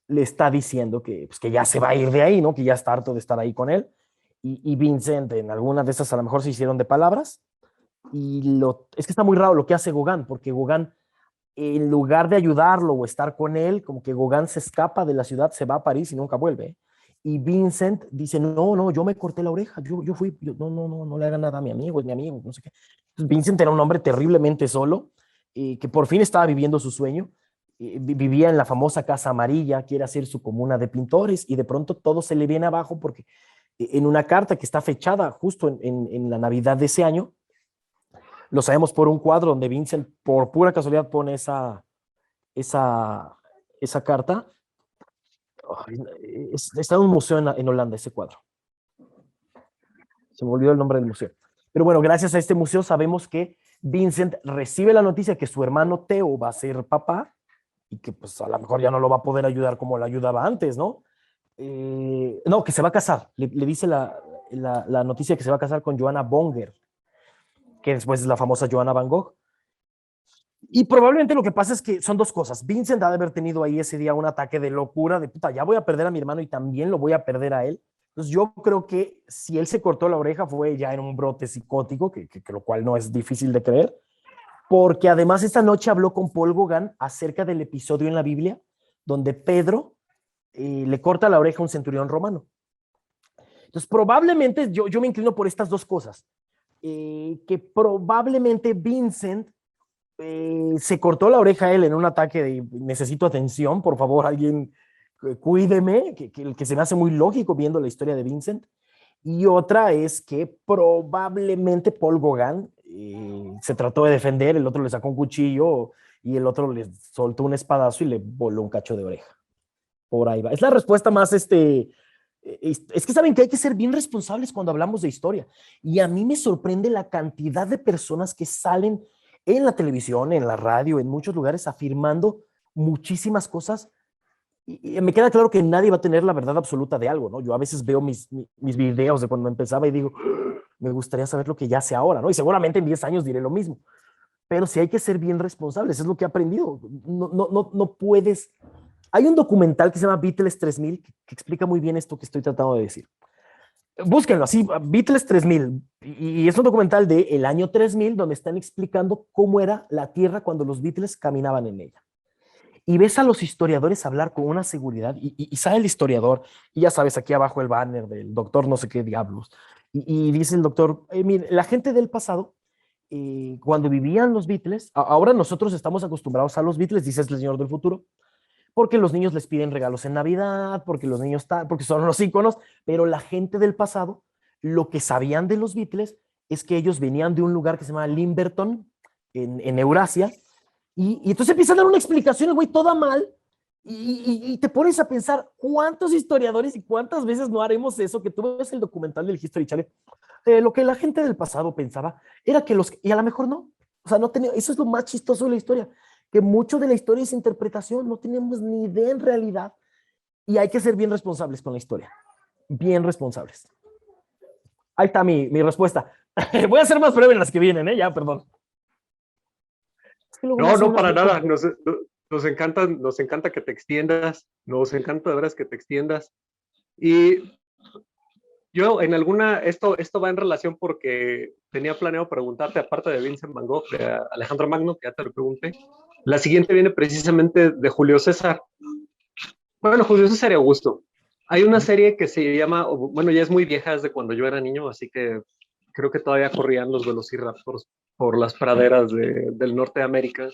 le está diciendo pues, que ya se va a ir de ahí, ¿no? Que ya está harto de estar ahí con él. Y Vincent, en algunas de esas a lo mejor se hicieron de palabras. Es que está muy raro lo que hace Gauguin, porque Gauguin, en lugar de ayudarlo o estar con él, como que Gauguin se escapa de la ciudad, se va a París y nunca vuelve. Y Vincent dice, no, yo me corté la oreja, yo fui, no le hagan nada a mi amigo, es mi amigo, no sé qué. Entonces, Vincent era un hombre terriblemente solo, que por fin estaba viviendo su sueño, vivía en la famosa Casa Amarilla, quiere hacer su comuna de pintores, y de pronto todo se le viene abajo porque en una carta que está fechada justo en la Navidad de ese año, lo sabemos por un cuadro donde Vincent, por pura casualidad, pone esa carta. Está en un museo en Holanda, ese cuadro. Se me olvidó el nombre del museo. Pero bueno, gracias a este museo sabemos que Vincent recibe la noticia que su hermano Theo va a ser papá y que pues a lo mejor ya no lo va a poder ayudar como lo ayudaba antes, ¿no? No, que se va a casar. Le dice la noticia que se va a casar con Johanna Bonger, que después es la famosa Johanna Van Gogh. Y probablemente lo que pasa es que son dos cosas. Vincent ha de haber tenido ahí ese día un ataque de locura, de puta, ya voy a perder a mi hermano y también lo voy a perder a él. Entonces yo creo que si él se cortó la oreja fue ya en un brote psicótico, que lo cual no es difícil de creer, porque además esta noche habló con Paul Gauguin acerca del episodio en la Biblia donde Pedro le corta la oreja a un centurión romano. Entonces probablemente yo me inclino por estas dos cosas, que probablemente Vincent se cortó la oreja a él en un ataque de necesito atención, por favor, alguien cuídeme, que se me hace muy lógico viendo la historia de Vincent. Y otra es que probablemente Paul Gauguin se trató de defender, el otro le sacó un cuchillo y el otro le soltó un espadazo y le voló un cacho de oreja. Por ahí va. Es la respuesta más, es que saben que hay que ser bien responsables cuando hablamos de historia. Y a mí me sorprende la cantidad de personas que salen en la televisión, en la radio, en muchos lugares, afirmando muchísimas cosas. Y me queda claro que nadie va a tener la verdad absoluta de algo, ¿no? Yo a veces veo mis videos de cuando empezaba y digo, me gustaría saber lo que ya sé ahora, ¿no? Y seguramente en 10 años diré lo mismo. Pero sí hay que ser bien responsables, es lo que he aprendido. No puedes. Hay un documental que se llama Beatles 3000 que explica muy bien esto que estoy tratando de decir. Búsquenlo así, Beatles 3000, y es un documental del año 3000 donde están explicando cómo era la Tierra cuando los Beatles caminaban en ella. Y ves a los historiadores hablar con una seguridad, y sale el historiador, y ya sabes, aquí abajo el banner del doctor no sé qué diablos, y dice el doctor, mire, la gente del pasado, cuando vivían los Beatles, ahora nosotros estamos acostumbrados a los Beatles, dice el señor del futuro, porque los niños les piden regalos en Navidad, porque los niños porque son los íconos, pero la gente del pasado, lo que sabían de los Beatles es que ellos venían de un lugar que se llama Limberton, en Eurasia, y entonces empiezan a dar una explicación, el güey, toda mal, y te pones a pensar cuántos historiadores y cuántas veces no haremos eso, que tú ves el documental del History Channel, lo que la gente del pasado pensaba era que y a lo mejor no, o sea, no tenía, eso es lo más chistoso de la historia, que mucho de la historia es interpretación, no tenemos ni idea en realidad, y hay que ser bien responsables con la historia, bien responsables. Ahí está mi respuesta. Voy a ser más breve en las que vienen, ya, perdón. Es que no, para nada, nos encanta que te extiendas, nos encanta de veras que te extiendas, y yo en esto va en relación porque tenía planeado preguntarte, aparte de Vincent Van Gogh, de Alejandro Magno, que ya te lo pregunté, la siguiente viene precisamente de Julio César. Bueno, Julio César y Augusto. Hay una serie que se llama, bueno, ya es muy vieja, es de cuando yo era niño, así que creo que todavía corrían los velociraptors por las praderas del norte de América.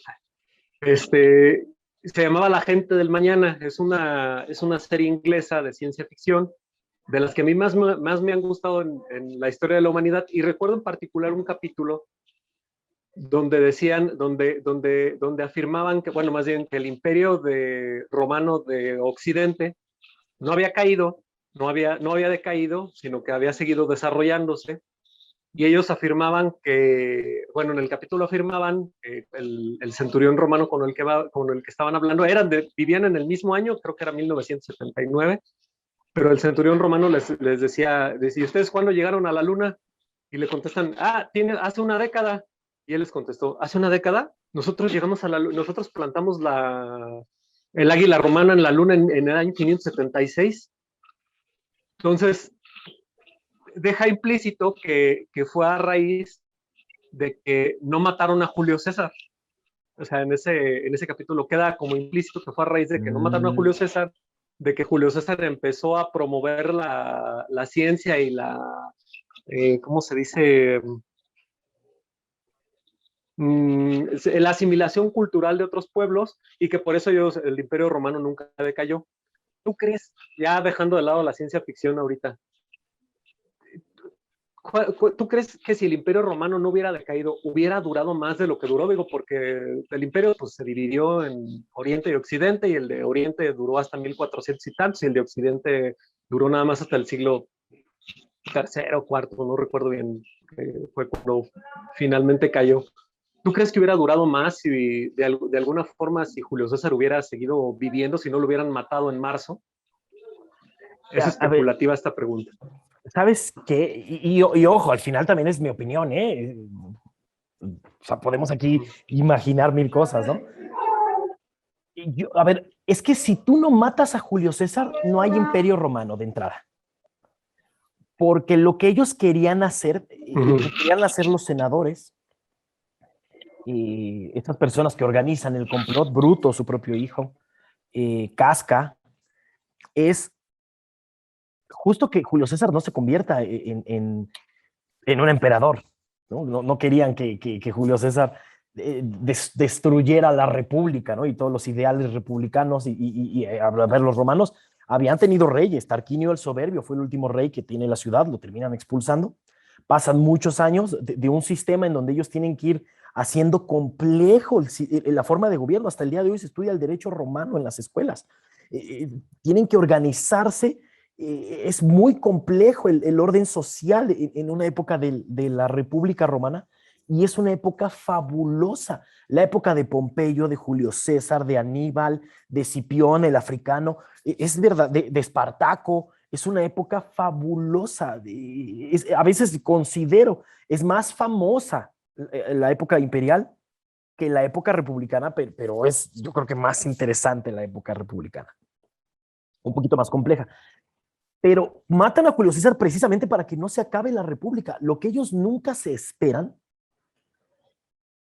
Se llamaba La Gente del Mañana. Es una serie inglesa de ciencia ficción, de las que a mí más me han gustado en la historia de la humanidad. Y recuerdo en particular un capítulo donde decían, donde afirmaban que, bueno, más bien que el imperio romano de Occidente no había caído, no había decaído, sino que había seguido desarrollándose. Y ellos afirmaban que, bueno, en el capítulo afirmaban que el centurión romano con el que estaban hablando, vivían en el mismo año, creo que era 1979, pero el centurión romano les decía, ¿y ustedes cuándo llegaron a la luna? Y le contestan, hace una década. Y él les contestó, ¿hace una década? Nosotros llegamos a la luna, nosotros plantamos el águila romana en la luna en el año 576. Entonces, deja implícito que fue a raíz de que no mataron a Julio César. O sea, en ese capítulo queda como implícito que fue a raíz de que no mataron a Julio César, de que Julio César empezó a promover la ciencia y ¿cómo se dice? La asimilación cultural de otros pueblos, y que por eso el Imperio Romano nunca decayó. ¿Tú crees, ya dejando de lado la ciencia ficción ahorita, ¿tú crees que si el Imperio Romano no hubiera decaído, hubiera durado más de lo que duró? Digo, porque el imperio pues, se dividió en Oriente y Occidente, y el de Oriente duró hasta 1400 y tantos, y el de Occidente duró nada más hasta el siglo tercero o cuarto, no recuerdo bien, fue cuando finalmente cayó. ¿Tú crees que hubiera durado más si de alguna forma si Julio César hubiera seguido viviendo, si no lo hubieran matado en marzo? Es especulativa esta pregunta. ¿Sabes qué? Y ojo, al final también es mi opinión, ¿eh? O sea, podemos aquí imaginar mil cosas, ¿no? A ver, es que si tú no matas a Julio César, no hay imperio romano de entrada. Porque lo que ellos querían hacer, lo que querían hacer los senadores, y estas personas que organizan el complot, Bruto, su propio hijo, Casca, es justo que Julio César no se convierta en un emperador. No querían que Julio César destruyera la república, ¿no? Y todos los ideales republicanos y a ver, los romanos habían tenido reyes. Tarquinio el Soberbio fue el último rey que tiene la ciudad, lo terminan expulsando. Pasan muchos años de un sistema en donde ellos tienen que ir haciendo complejo la forma de gobierno. Hasta el día de hoy se estudia el derecho romano en las escuelas. Tienen que organizarse. Es muy complejo el orden social en una época de la República Romana, y es una época fabulosa. La época de Pompeyo, de Julio César, de Aníbal, de Escipión, el africano, es verdad, de Espartaco. Es una época fabulosa. A veces considero, es más famosa la época imperial que la época republicana, pero es, yo creo que más interesante la época republicana. Un poquito más compleja. Pero matan a Julio César precisamente para que no se acabe la república. Lo que ellos nunca se esperan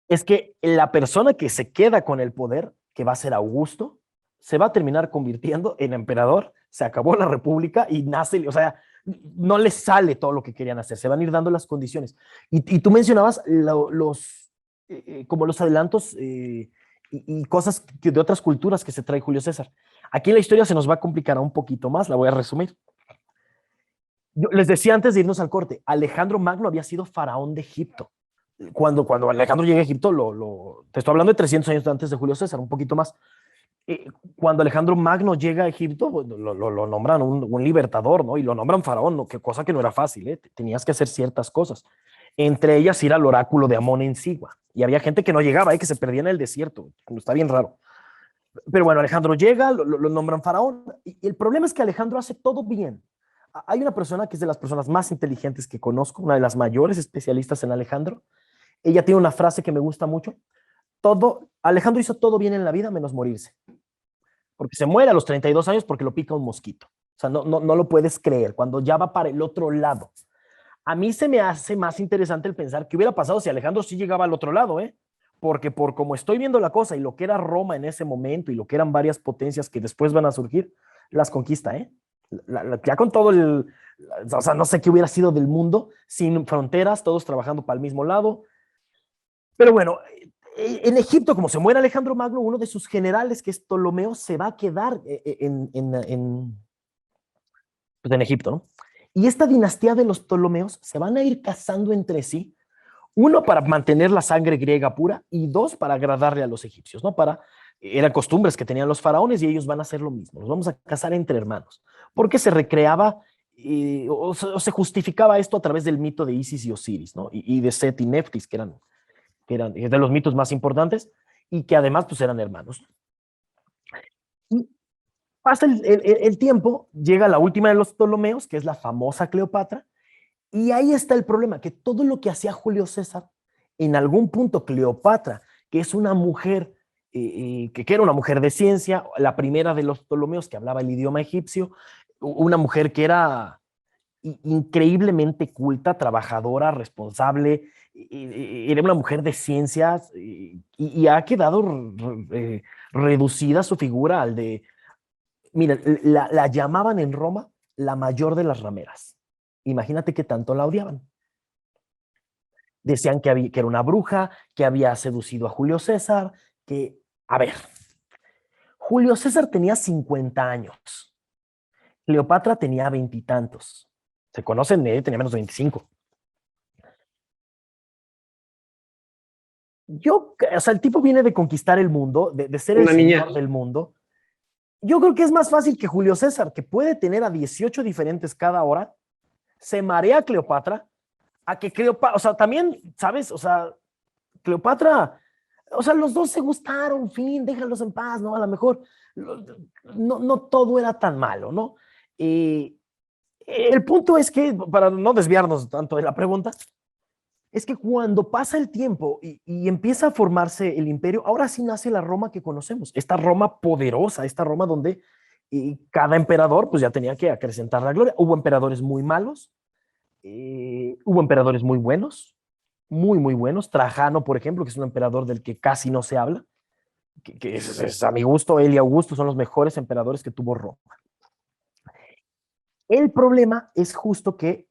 es que la persona que se queda con el poder, que va a ser Augusto, se va a terminar convirtiendo en emperador. Se acabó la república y nace, o sea, no les sale todo lo que querían hacer, se van a ir dando las condiciones. Y tú mencionabas como los adelantos y cosas de otras culturas que se trae Julio César. Aquí la historia se nos va a complicar un poquito más, la voy a resumir. Yo les decía antes de irnos al corte, Alejandro Magno había sido faraón de Egipto. Cuando Alejandro llega a Egipto, te estoy hablando de 300 años antes de Julio César, un poquito más. Cuando Alejandro Magno llega a Egipto, lo nombran un libertador, ¿no? Y lo nombran faraón, ¿no? Cosa que no era fácil, ¿eh? Tenías que hacer ciertas cosas. Entre ellas ir al oráculo de Amón en Sigua. Y había gente que no llegaba, que se perdía en el desierto. Está bien raro. Pero bueno, Alejandro llega, lo nombran faraón. Y el problema es que Alejandro hace todo bien. Hay una persona que es de las personas más inteligentes que conozco, una de las mayores especialistas en Alejandro. Ella tiene una frase que me gusta mucho. Alejandro hizo todo bien en la vida menos morirse. Porque se muere a los 32 años porque lo pica un mosquito. O sea, no lo puedes creer, cuando ya va para el otro lado. A mí se me hace más interesante el pensar qué hubiera pasado si Alejandro sí llegaba al otro lado, ¿eh? Porque por como estoy viendo la cosa y lo que era Roma en ese momento y lo que eran varias potencias que después van a surgir, las conquista, ¿eh? Ya con todo o sea, no sé qué hubiera sido del mundo sin fronteras, todos trabajando para el mismo lado. Pero bueno, En Egipto, como se muere Alejandro Magno, uno de sus generales, que es Ptolomeo, se va a quedar pues en Egipto, ¿no? Y esta dinastía de los Ptolomeos se van a ir casando entre sí, uno para mantener la sangre griega pura y dos para agradarle a los egipcios, ¿no? Eran costumbres que tenían los faraones y ellos van a hacer lo mismo, los vamos a casar entre hermanos, porque se recreaba o se justificaba esto a través del mito de Isis y Osiris, ¿no? Y de Set y Neftis, que eran de los mitos más importantes y que además pues eran hermanos. Y pasa el tiempo, llega la última de los Ptolomeos, que es la famosa Cleopatra, y ahí está el problema, que todo lo que hacía Julio César, en algún punto Cleopatra, que es una mujer, que era una mujer de ciencia, la primera de los Ptolomeos que hablaba el idioma egipcio, una mujer que era increíblemente culta, trabajadora, responsable, era una mujer de ciencias y ha quedado reducida su figura al de, mira, la llamaban en Roma la mayor de las rameras. Imagínate que tanto la odiaban. Decían que era una bruja, que había seducido a Julio César, a ver, Julio César tenía 50 años, Cleopatra tenía 20 y tantos. Se conocen, tenía menos de 25. O sea, el tipo viene de conquistar el mundo, de ser el señor del mundo. Yo creo que es más fácil que Julio César, que puede tener a 18 diferentes cada hora, se marea a Cleopatra, a que Cleopatra, o sea, también, ¿sabes? O sea, Cleopatra, o sea, los dos se gustaron, fin, déjalos en paz, ¿no? A lo mejor no todo era tan malo, ¿no? El punto es que, para no desviarnos tanto de la pregunta, es que cuando pasa el tiempo y empieza a formarse el imperio, ahora sí nace la Roma que conocemos, esta Roma poderosa, esta Roma donde cada emperador pues ya tenía que acrecentar la gloria. Hubo emperadores muy malos, hubo emperadores muy buenos, muy buenos. Trajano, por ejemplo, que es un emperador del que casi no se habla, que es a mi gusto, él y Augusto son los mejores emperadores que tuvo Roma. El problema es justo que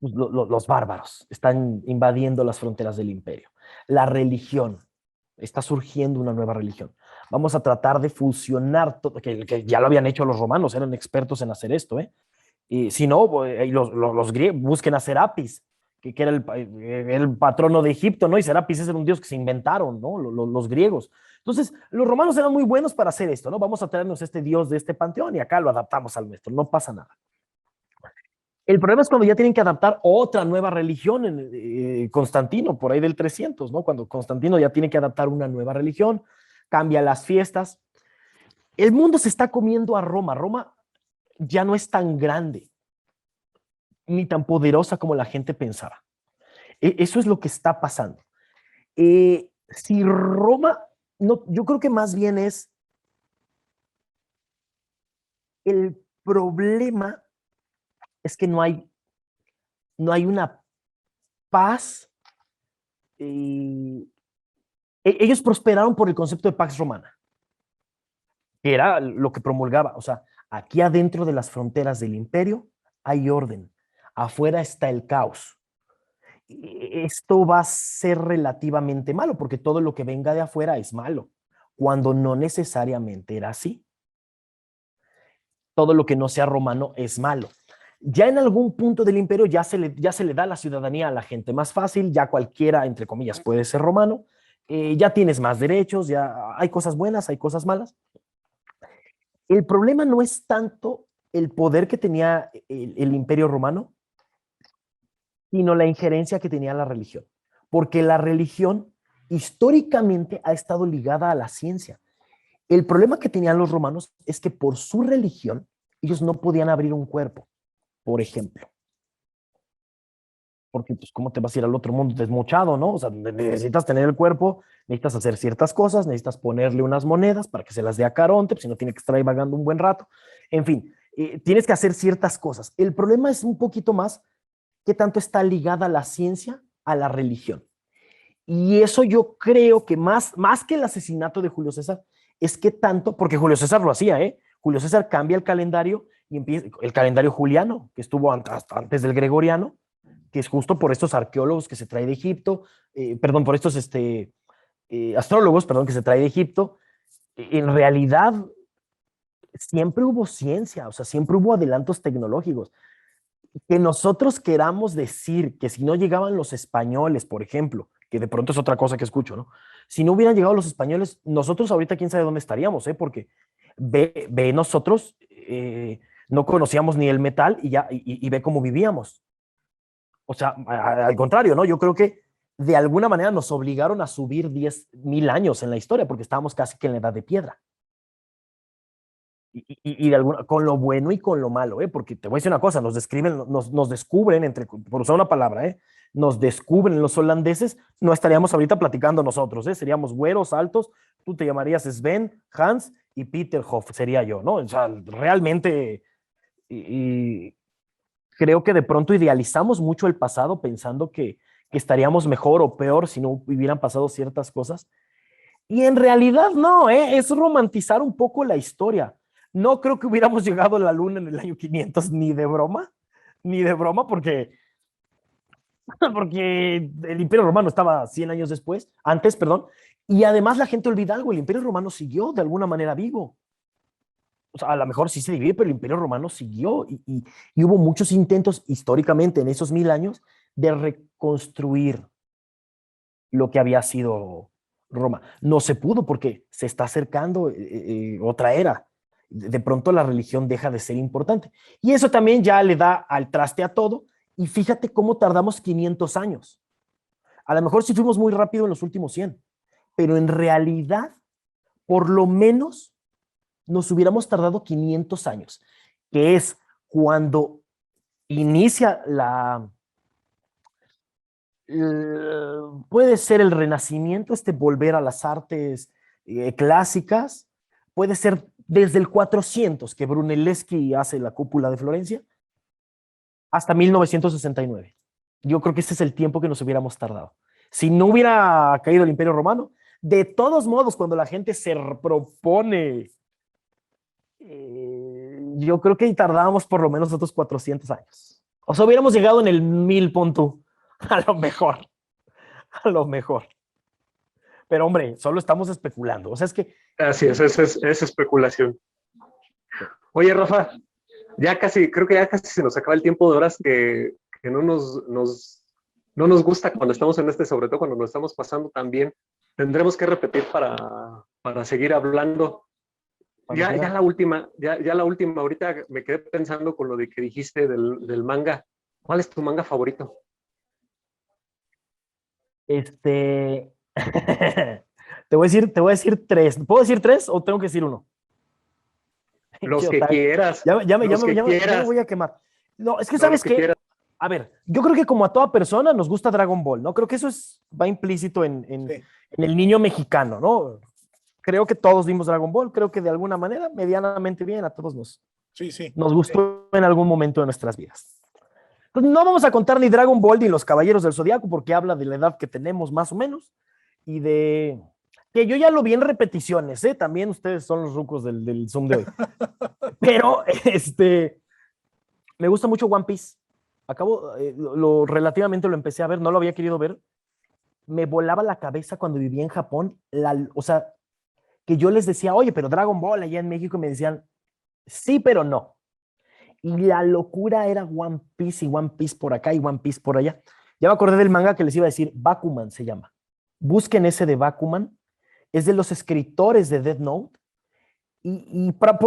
los bárbaros están invadiendo las fronteras del imperio. La religión, está surgiendo una nueva religión. Vamos a tratar de fusionar todo, que ya lo habían hecho los romanos, eran expertos en hacer esto, ¿eh? Y si no, los griegos busquen a Serapis, que era el patrono de Egipto, ¿no? Y Serapis es un dios que se inventaron, ¿no? Los griegos. Entonces, los romanos eran muy buenos para hacer esto, ¿no? Vamos a traernos este dios de este panteón y acá lo adaptamos al nuestro, no pasa nada. El problema es cuando ya tienen que adaptar otra nueva religión en Constantino, por ahí del 300, ¿no? Cuando Constantino ya tiene que adaptar una nueva religión, cambia las fiestas. El mundo se está comiendo a Roma. Roma ya no es tan grande ni tan poderosa como la gente pensaba. Eso es lo que está pasando. Si Roma, no, yo creo que más bien es el problema es que no hay una paz. Ellos prosperaron por el concepto de Pax Romana, que era lo que promulgaba. O sea, aquí adentro de las fronteras del imperio hay orden, afuera está el caos. Esto va a ser relativamente malo, porque todo lo que venga de afuera es malo, cuando no necesariamente era así. Todo lo que no sea romano es malo. Ya en algún punto del imperio ya se le da la ciudadanía a la gente más fácil, ya cualquiera, entre comillas, puede ser romano, ya tienes más derechos, ya hay cosas buenas, hay cosas malas. El problema no es tanto el poder que tenía el imperio romano, sino la injerencia que tenía la religión, porque la religión históricamente ha estado ligada a la ciencia. El problema que tenían los romanos es que por su religión ellos no podían abrir un cuerpo, por ejemplo. Porque, pues, ¿cómo te vas a ir al otro mundo desmochado, no? O sea, necesitas tener el cuerpo, necesitas hacer ciertas cosas, necesitas ponerle unas monedas para que se las dé a Caronte, pues, si no tiene que estar ahí vagando un buen rato. En fin, tienes que hacer ciertas cosas. El problema es un poquito más qué tanto está ligada la ciencia a la religión. Y eso yo creo que más que el asesinato de Julio César, es que tanto, porque Julio César lo hacía, ¿eh? Julio César cambia el calendario y empieza el calendario juliano, que estuvo hasta antes del gregoriano, que es justo por estos arqueólogos que se trae de Egipto, perdón, por estos astrólogos, perdón, que se trae de Egipto. En realidad, siempre hubo ciencia, o sea, siempre hubo adelantos tecnológicos. Que nosotros queramos decir que si no llegaban los españoles, por ejemplo, que de pronto es otra cosa que escucho, ¿no? Si no hubieran llegado los españoles, nosotros ahorita quién sabe dónde estaríamos, ¿eh? Porque ve nosotros no conocíamos ni el metal y ve cómo vivíamos. O sea, al contrario, ¿no? Yo creo que de alguna manera nos obligaron a subir 10,000 años en la historia porque estábamos casi que en la edad de piedra. Y de alguna, con lo bueno y con lo malo, porque te voy a decir una cosa, nos descubren, por usar una palabra, nos descubren los holandeses, no estaríamos ahorita platicando nosotros, seríamos güeros, altos, tú te llamarías Sven, Hans y Peter Hoff, sería yo, ¿no? O sea, realmente, y creo que de pronto idealizamos mucho el pasado pensando que estaríamos mejor o peor si no hubieran pasado ciertas cosas, y en realidad no, es romantizar un poco la historia. No creo que hubiéramos llegado a la luna en el año 500, ni de broma, porque el Imperio Romano estaba 100 años antes, perdón, y además la gente olvida algo, el Imperio Romano siguió de alguna manera vivo. O sea, a lo mejor sí se divide, pero el Imperio Romano siguió y hubo muchos intentos históricamente en esos 1000 años de reconstruir lo que había sido Roma. No se pudo porque se está acercando otra era. De pronto la religión deja de ser importante. Y eso también ya le da al traste a todo. Y fíjate cómo tardamos 500 años. A lo mejor sí fuimos muy rápido en los últimos 100, pero en realidad, por lo menos, nos hubiéramos tardado 500 años, que es cuando inicia puede ser el Renacimiento, volver a las artes clásicas, puede ser desde el 400 que Brunelleschi hace la cúpula de Florencia hasta 1969. Yo creo que ese es el tiempo que nos hubiéramos tardado. Si no hubiera caído el Imperio Romano, de todos modos, cuando la gente se propone, yo creo que tardábamos por lo menos otros 400 años. O sea, hubiéramos llegado en el 1000 punto, a lo mejor. Pero hombre, solo estamos especulando. O sea, es que... Así es especulación. Oye, Rafa, creo que ya casi se nos acaba el tiempo de horas que no nos gusta cuando estamos en sobre todo cuando nos estamos pasando tan bien. Tendremos que repetir para seguir hablando. Ya la última, ahorita me quedé pensando con lo de que dijiste del manga. ¿Cuál es tu manga favorito? Te voy a decir 3. ¿Puedo decir 3 o tengo que decir 1? Los que quieras. Ya me voy a quemar. No, es que ¿sabes qué? A ver, yo creo que como a toda persona nos gusta Dragon Ball, ¿no? Creo que eso va implícito en el niño mexicano, ¿no? Creo que todos vimos Dragon Ball, creo que de alguna manera, medianamente bien, a todos nos gustó en algún momento de nuestras vidas. Entonces, no vamos a contar ni Dragon Ball ni Los Caballeros del Zodiaco porque habla de la edad que tenemos más o menos y de... que yo ya lo vi en repeticiones, también ustedes son los rucos del Zoom de hoy. Pero, me gusta mucho One Piece. Relativamente lo empecé a ver, no lo había querido ver. Me volaba la cabeza cuando vivía en Japón, o sea, que yo les decía, oye, pero Dragon Ball allá en México, y me decían, sí, pero no. Y la locura era One Piece y One Piece por acá y One Piece por allá. Ya me acordé del manga que les iba a decir, Bakuman se llama. Busquen ese de Bakuman. Es de los escritores de Death Note.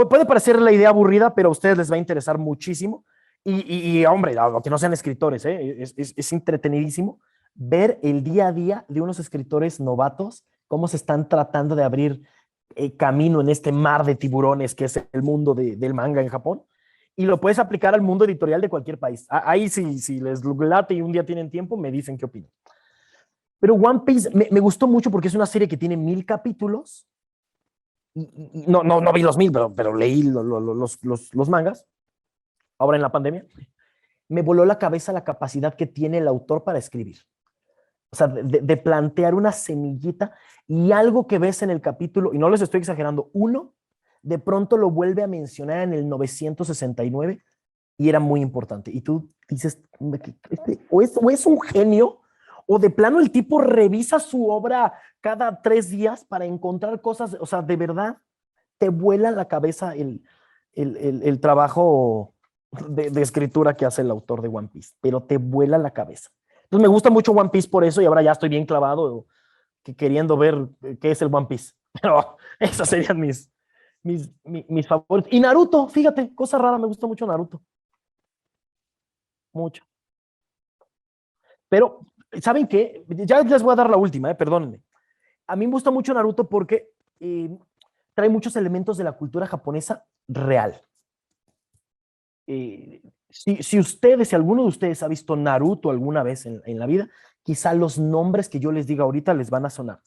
Puede parecer la idea aburrida, pero a ustedes les va a interesar muchísimo. Hombre, aunque no sean escritores, es entretenidísimo ver el día a día de unos escritores novatos, cómo se están tratando de abrir camino en este mar de tiburones que es el mundo del manga en Japón. Y lo puedes aplicar al mundo editorial de cualquier país. Ahí si les late y un día tienen tiempo, me dicen qué opinan. Pero One Piece me gustó mucho porque es una serie que tiene 1000 capítulos. No vi los 1000, pero leí los mangas. Ahora en la pandemia. Me voló la cabeza la capacidad que tiene el autor para escribir. O sea, de plantear una semillita y algo que ves en el capítulo, y no les estoy exagerando, 1, de pronto lo vuelve a mencionar en el 969 y era muy importante. Y tú dices, o es un genio, o de plano el tipo revisa su obra cada 3 días para encontrar cosas, o sea, de verdad te vuela la cabeza el trabajo de escritura que hace el autor de One Piece, pero te vuela la cabeza. Entonces me gusta mucho One Piece por eso, y ahora ya estoy bien clavado queriendo ver qué es el One Piece. Pero esos serían mis favoritos. Y Naruto, fíjate, cosa rara, me gusta mucho Naruto. Mucho. Pero, ¿saben qué? Ya les voy a dar la última, perdónenme. A mí me gusta mucho Naruto porque trae muchos elementos de la cultura japonesa real. Si ustedes, si alguno de ustedes ha visto Naruto alguna vez en la vida, quizá los nombres que yo les diga ahorita les van a sonar.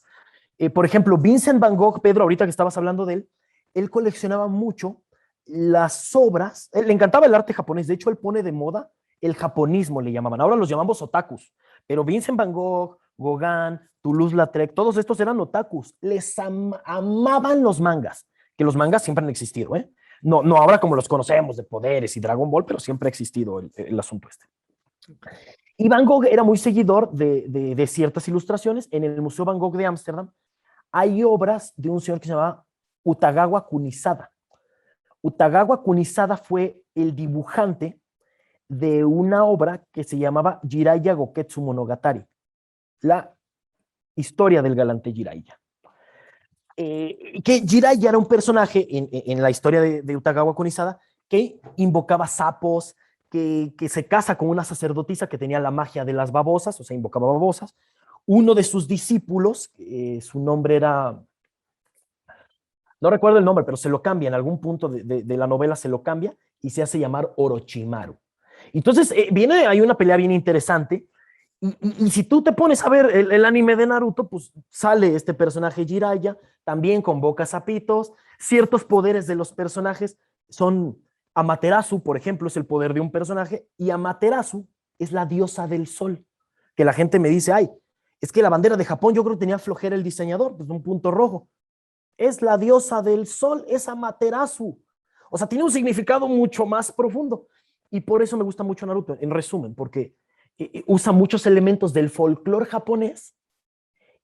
Por ejemplo, Vincent Van Gogh, Pedro, ahorita que estabas hablando de él coleccionaba mucho las obras, le encantaba el arte japonés, de hecho él pone de moda el japonismo, le llamaban, ahora los llamamos otakus, pero Vincent Van Gogh, Gauguin, Toulouse-Lautrec, todos estos eran otakus, les amaban los mangas, que los mangas siempre han existido, ¿eh? No ahora como los conocemos de poderes y Dragon Ball, pero siempre ha existido el asunto este. Y Van Gogh era muy seguidor de ciertas ilustraciones. En el Museo Van Gogh de Ámsterdam hay obras de un señor que se llamaba Utagawa Kunisada. Utagawa Kunisada fue el dibujante de una obra que se llamaba Jiraiya Goketsu Monogatari, la historia del galante Jiraiya. Que Jiraiya era un personaje en la historia de Utagawa Kunisada que invocaba sapos, que se casa con una sacerdotisa que tenía la magia de las babosas, o sea, invocaba babosas. Uno de sus discípulos, su nombre era, no recuerdo el nombre, pero se lo cambia, en algún punto de la novela se lo cambia y se hace llamar Orochimaru. Entonces, hay una pelea bien interesante. Y si tú te pones a ver el anime de Naruto, pues sale este personaje Jiraiya, también convoca sapitos, ciertos poderes de los personajes son Amaterasu, por ejemplo, es el poder de un personaje, y Amaterasu es la diosa del sol, que la gente me dice, ay, es que la bandera de Japón yo creo que tenía flojera el diseñador, pues un punto rojo. Es la diosa del sol, es Amaterasu. O sea, tiene un significado mucho más profundo. Y por eso me gusta mucho Naruto, en resumen, porque usa muchos elementos del folclore japonés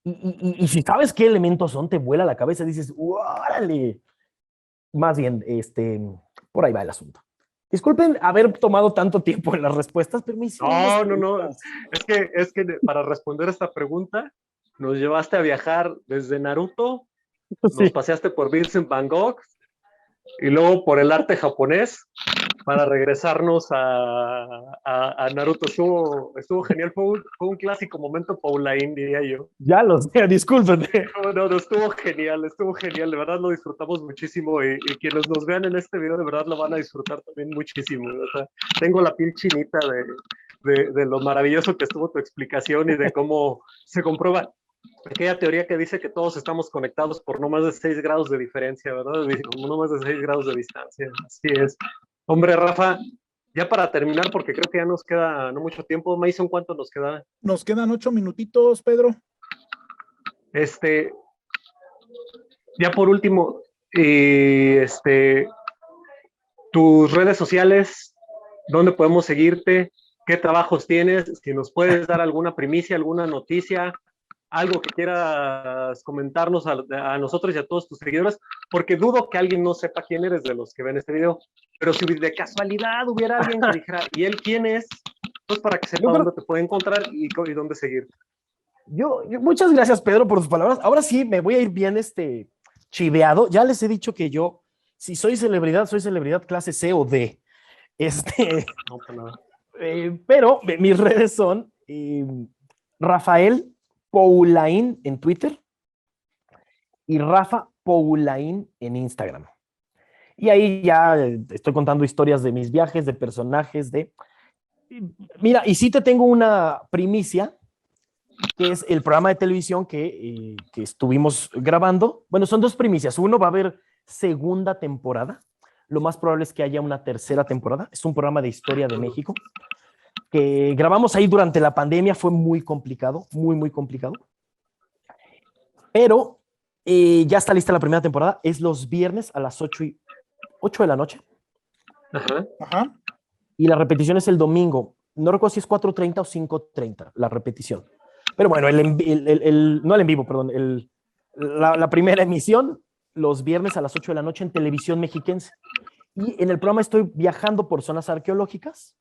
y si sabes qué elementos son, te vuela la cabeza y dices, ¡órale! Más bien, por ahí va el asunto. Disculpen haber tomado tanto tiempo en las respuestas, pero me hicieron No. Es que para responder esta pregunta, nos llevaste a viajar desde Naruto, sí. Nos paseaste por Vincent Van Gogh y luego por el arte japonés para regresarnos a Naruto. Estuvo genial, fue un clásico momento Paulain, diría yo. Ya lo sé, discúlpenme. No, estuvo genial, de verdad lo disfrutamos muchísimo y quienes nos vean en este video de verdad lo van a disfrutar también muchísimo. O sea, tengo la piel chinita de lo maravilloso que estuvo tu explicación y de cómo se comprueba aquella teoría que dice que todos estamos conectados por no más de 6 grados de diferencia, ¿verdad? No más de 6 grados de distancia, así es. Hombre, Rafa, ya para terminar, porque creo que ya nos queda no mucho tiempo. Mason, ¿cuánto nos queda? Nos quedan 8 minutitos, Pedro. Ya por último, tus redes sociales, ¿dónde podemos seguirte? ¿Qué trabajos tienes? Si nos puedes dar alguna primicia, alguna noticia, algo que quieras comentarnos a nosotros y a todos tus seguidores, porque dudo que alguien no sepa quién eres de los que ven este video, pero si de casualidad hubiera alguien que dijera, ¿y él quién es? Pues para que sepa dónde te puede encontrar y dónde seguir. Muchas gracias, Pedro, por sus palabras. Ahora sí me voy a ir bien chiveado. Ya les he dicho que yo, si soy celebridad clase C o D. No, para nada. Pero mis redes son Rafael Paulain en Twitter y Rafa Paulain en Instagram. Y ahí ya estoy contando historias de mis viajes, de personajes, Mira, y sí te tengo una primicia, que es el programa de televisión que estuvimos grabando. Bueno, son 2 primicias. Uno, va a haber segunda temporada. Lo más probable es que haya una tercera temporada. Es un programa de historia de México que grabamos ahí durante la pandemia. Fue muy complicado, muy complicado. Pero ya está lista la primera temporada. Es los viernes a las 8 de la noche. Ajá. y la repetición es el domingo. No recuerdo si es 4:30 o 5:30 la repetición. Pero bueno, no el en vivo, perdón, la primera emisión los viernes a las 8 de la noche en Televisión Mexiquense. Y en el programa estoy viajando por zonas arqueológicas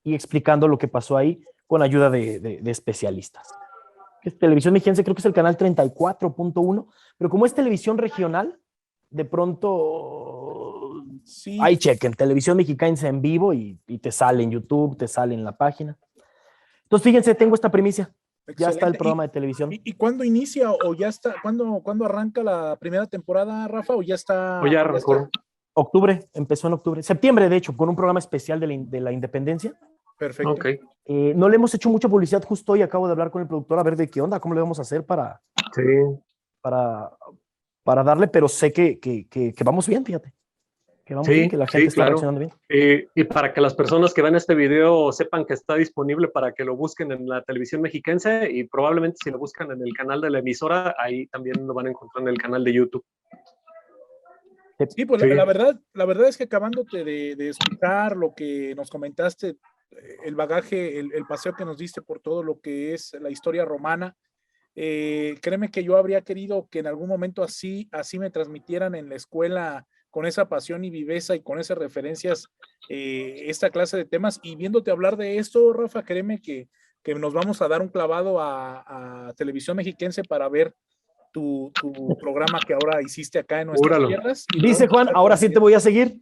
y explicando lo que pasó ahí con ayuda de especialistas. Televisión Mexiquense creo que es el canal 34.1, pero como es televisión regional, de pronto Sí. ahí chequen, Televisión Mexiquense en vivo y te sale en YouTube, te sale en la página. Entonces, fíjense, tengo esta primicia. Excelente. Ya está el programa de televisión. ¿Y cuándo inicia o ya está? ¿Cuándo arranca la primera temporada, Rafa? ¿O ya está? O ya arrancó. Octubre, empezó en octubre. Septiembre, de hecho, con un programa especial de la independencia. Perfecto. Okay. No le hemos hecho mucha publicidad justo hoy. Acabo de hablar con el productor a ver de qué onda, cómo le vamos a hacer para darle, pero sé que vamos bien, fíjate. Que vamos bien, que la gente está reaccionando bien. Y para que las personas que ven este video sepan que está disponible para que lo busquen en la Televisión Mexiquense y probablemente si lo buscan en el canal de la emisora, ahí también lo van a encontrar en el canal de YouTube. Sí, pues sí. La verdad es que acabándote de escuchar lo que nos comentaste, el bagaje, el paseo que nos diste por todo lo que es la historia romana, créeme que yo habría querido que en algún momento así me transmitieran en la escuela con esa pasión y viveza y con esas referencias esta clase de temas. Y viéndote hablar de esto, Rafa, créeme que nos vamos a dar un clavado a Televisión Mexiquense para ver tu programa que ahora hiciste acá en nuestras tierras. Dice Juan, ahora sí te voy a seguir.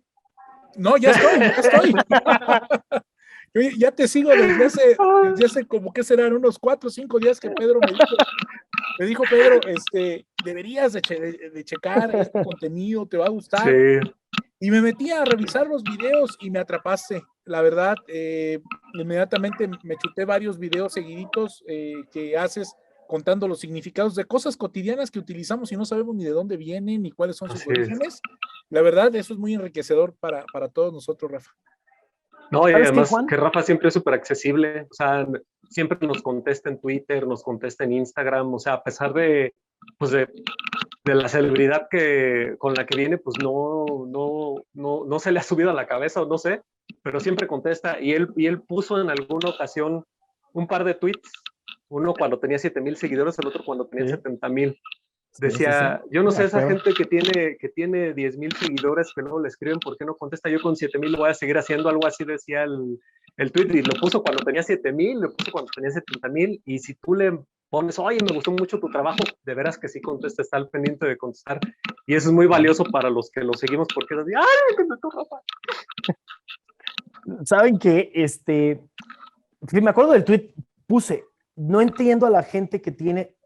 No, ya estoy. Yo ya te sigo desde hace como que serán unos 4 o 5 días que Pedro me dijo Pedro, deberías de checar este contenido, te va a gustar. Sí. Y me metí a revisar los videos y me atrapaste. La verdad, inmediatamente me chuté varios videos seguiditos que haces contando los significados de cosas cotidianas que utilizamos y no sabemos ni de dónde vienen ni cuáles son sus orígenes. La verdad, eso es muy enriquecedor para todos nosotros, Rafa. No, y además que Rafa siempre es súper accesible, o sea, siempre nos contesta en Twitter, nos contesta en Instagram, o sea, a pesar de la celebridad con la que viene, pues no se le ha subido a la cabeza o no sé, pero siempre contesta y él puso en alguna ocasión un par de tweets, uno cuando tenía 7,000 seguidores, el otro cuando tenía 70,000. Decía, yo no sé, esa gente que tiene 10,000 seguidores que luego le escriben, ¿por qué no contesta? Yo con 7,000 lo voy a seguir haciendo, algo así decía el tweet, y lo puso cuando tenía 7,000, lo puso cuando tenía 70,000, y si tú le pones, oye, me gustó mucho tu trabajo, de veras que sí contesta, está al pendiente de contestar, y eso es muy valioso para los que lo seguimos, porque es así, ¡ay, que me toca, Rafa! ¿Saben qué? Me acuerdo del tweet, puse, no entiendo a la gente que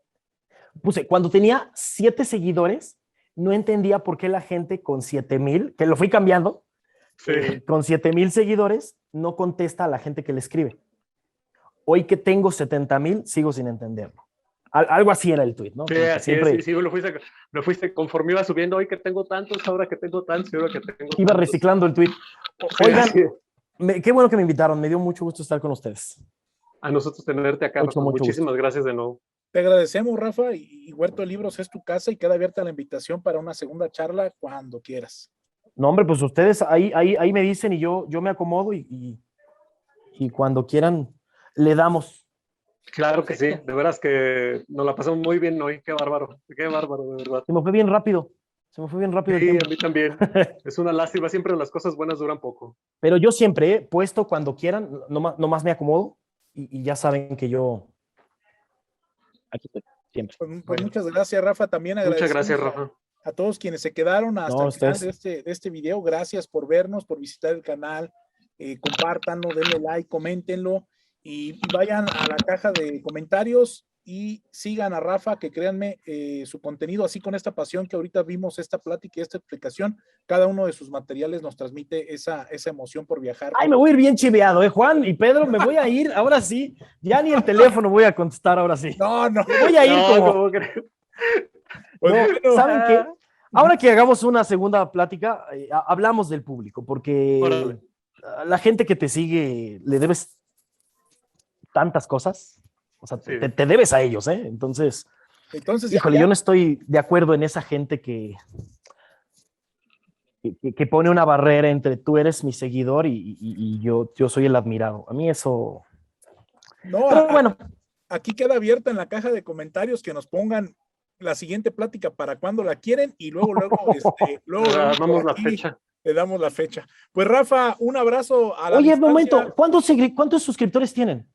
cuando tenía 7 seguidores, no entendía por qué la gente con 7,000, que lo fui cambiando, con 7,000 seguidores, no contesta a la gente que le escribe. Hoy que tengo 70,000, sigo sin entenderlo. Algo así era el tweet, ¿no? Sí, así siempre... sí, lo fuiste conforme iba subiendo, hoy que tengo tantos, ahora que tengo tantos, ahora que tengo Iba reciclando el tweet. Oigan, qué bueno que me invitaron, me dio mucho gusto estar con ustedes. A nosotros tenerte acá, Rafa, muchísimas gracias de nuevo. Te agradecemos, Rafa, y Huerto de Libros es tu casa y queda abierta la invitación para una segunda charla cuando quieras. No, hombre, pues ustedes ahí me dicen y yo me acomodo y cuando quieran le damos. Claro que sí, de veras que nos la pasamos muy bien hoy, qué bárbaro, de verdad. Se me fue bien rápido. Sí, a mí también. Es una lástima, siempre las cosas buenas duran poco. Pero yo siempre he puesto cuando quieran, nomás me acomodo y ya saben que yo aquí estoy, siempre. Pues muchas gracias, Rafa. También agradecemos. Muchas gracias, Rafa. A todos quienes se quedaron hasta el final de este video. Gracias por vernos, por visitar el canal. Compártanlo, denle like, coméntenlo y vayan a la caja de comentarios y sigan a Rafa, que créanme, su contenido, así con esta pasión que ahorita vimos, esta plática y esta explicación, cada uno de sus materiales nos transmite esa emoción por viajar. Ay, me voy a ir bien chiveado, Juan y Pedro, me voy a ir, ahora sí, ya ni el teléfono voy a contestar, ahora sí. No. Me voy a ir como... No, ¿saben qué? Ahora que hagamos una segunda plática, hablamos del público, porque a la gente que te sigue le debes tantas cosas. O sea, sí. te debes a ellos, ¿eh? Entonces Entonces híjole, yo no estoy de acuerdo en esa gente que que pone una barrera entre tú eres mi seguidor y yo soy el admirado. A mí eso... No, Pero bueno, aquí queda abierta en la caja de comentarios que nos pongan la siguiente plática para cuando la quieren y luego Armamos la aquí fecha. le damos la fecha. Pues Rafa, un abrazo a la oye, distancia. momento, ¿cuántos suscriptores tienen?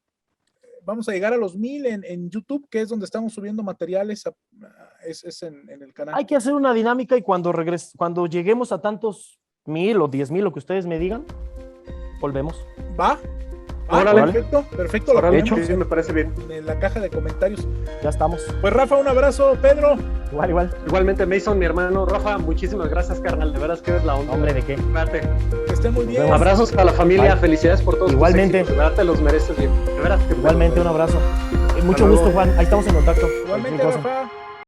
Vamos a llegar a los 1000 en YouTube, que es donde estamos subiendo materiales, es en el canal. Hay que hacer una dinámica y cuando lleguemos a tantos 1000 o 10,000, lo que ustedes me digan, volvemos. ¿Va? Órale. Perfecto, lo Órale, ponemos sí, me parece bien. en la caja de comentarios. Ya estamos. Pues Rafa, un abrazo, Pedro. Igual. Igualmente, Mason, mi hermano. Rafa, muchísimas gracias, carnal. De veras que eres la onda. Hombre, ¿de qué? Cuídate. Que estén muy bien. Abrazos para la familia. Bye. Felicidades por todos. Igualmente. tus éxitos. De verdad te los mereces bien. De veras que Igualmente, un abrazo. Mucho Hasta gusto, luego. Juan. Ahí estamos en contacto. Igualmente, Cualquier cosa. Rafa.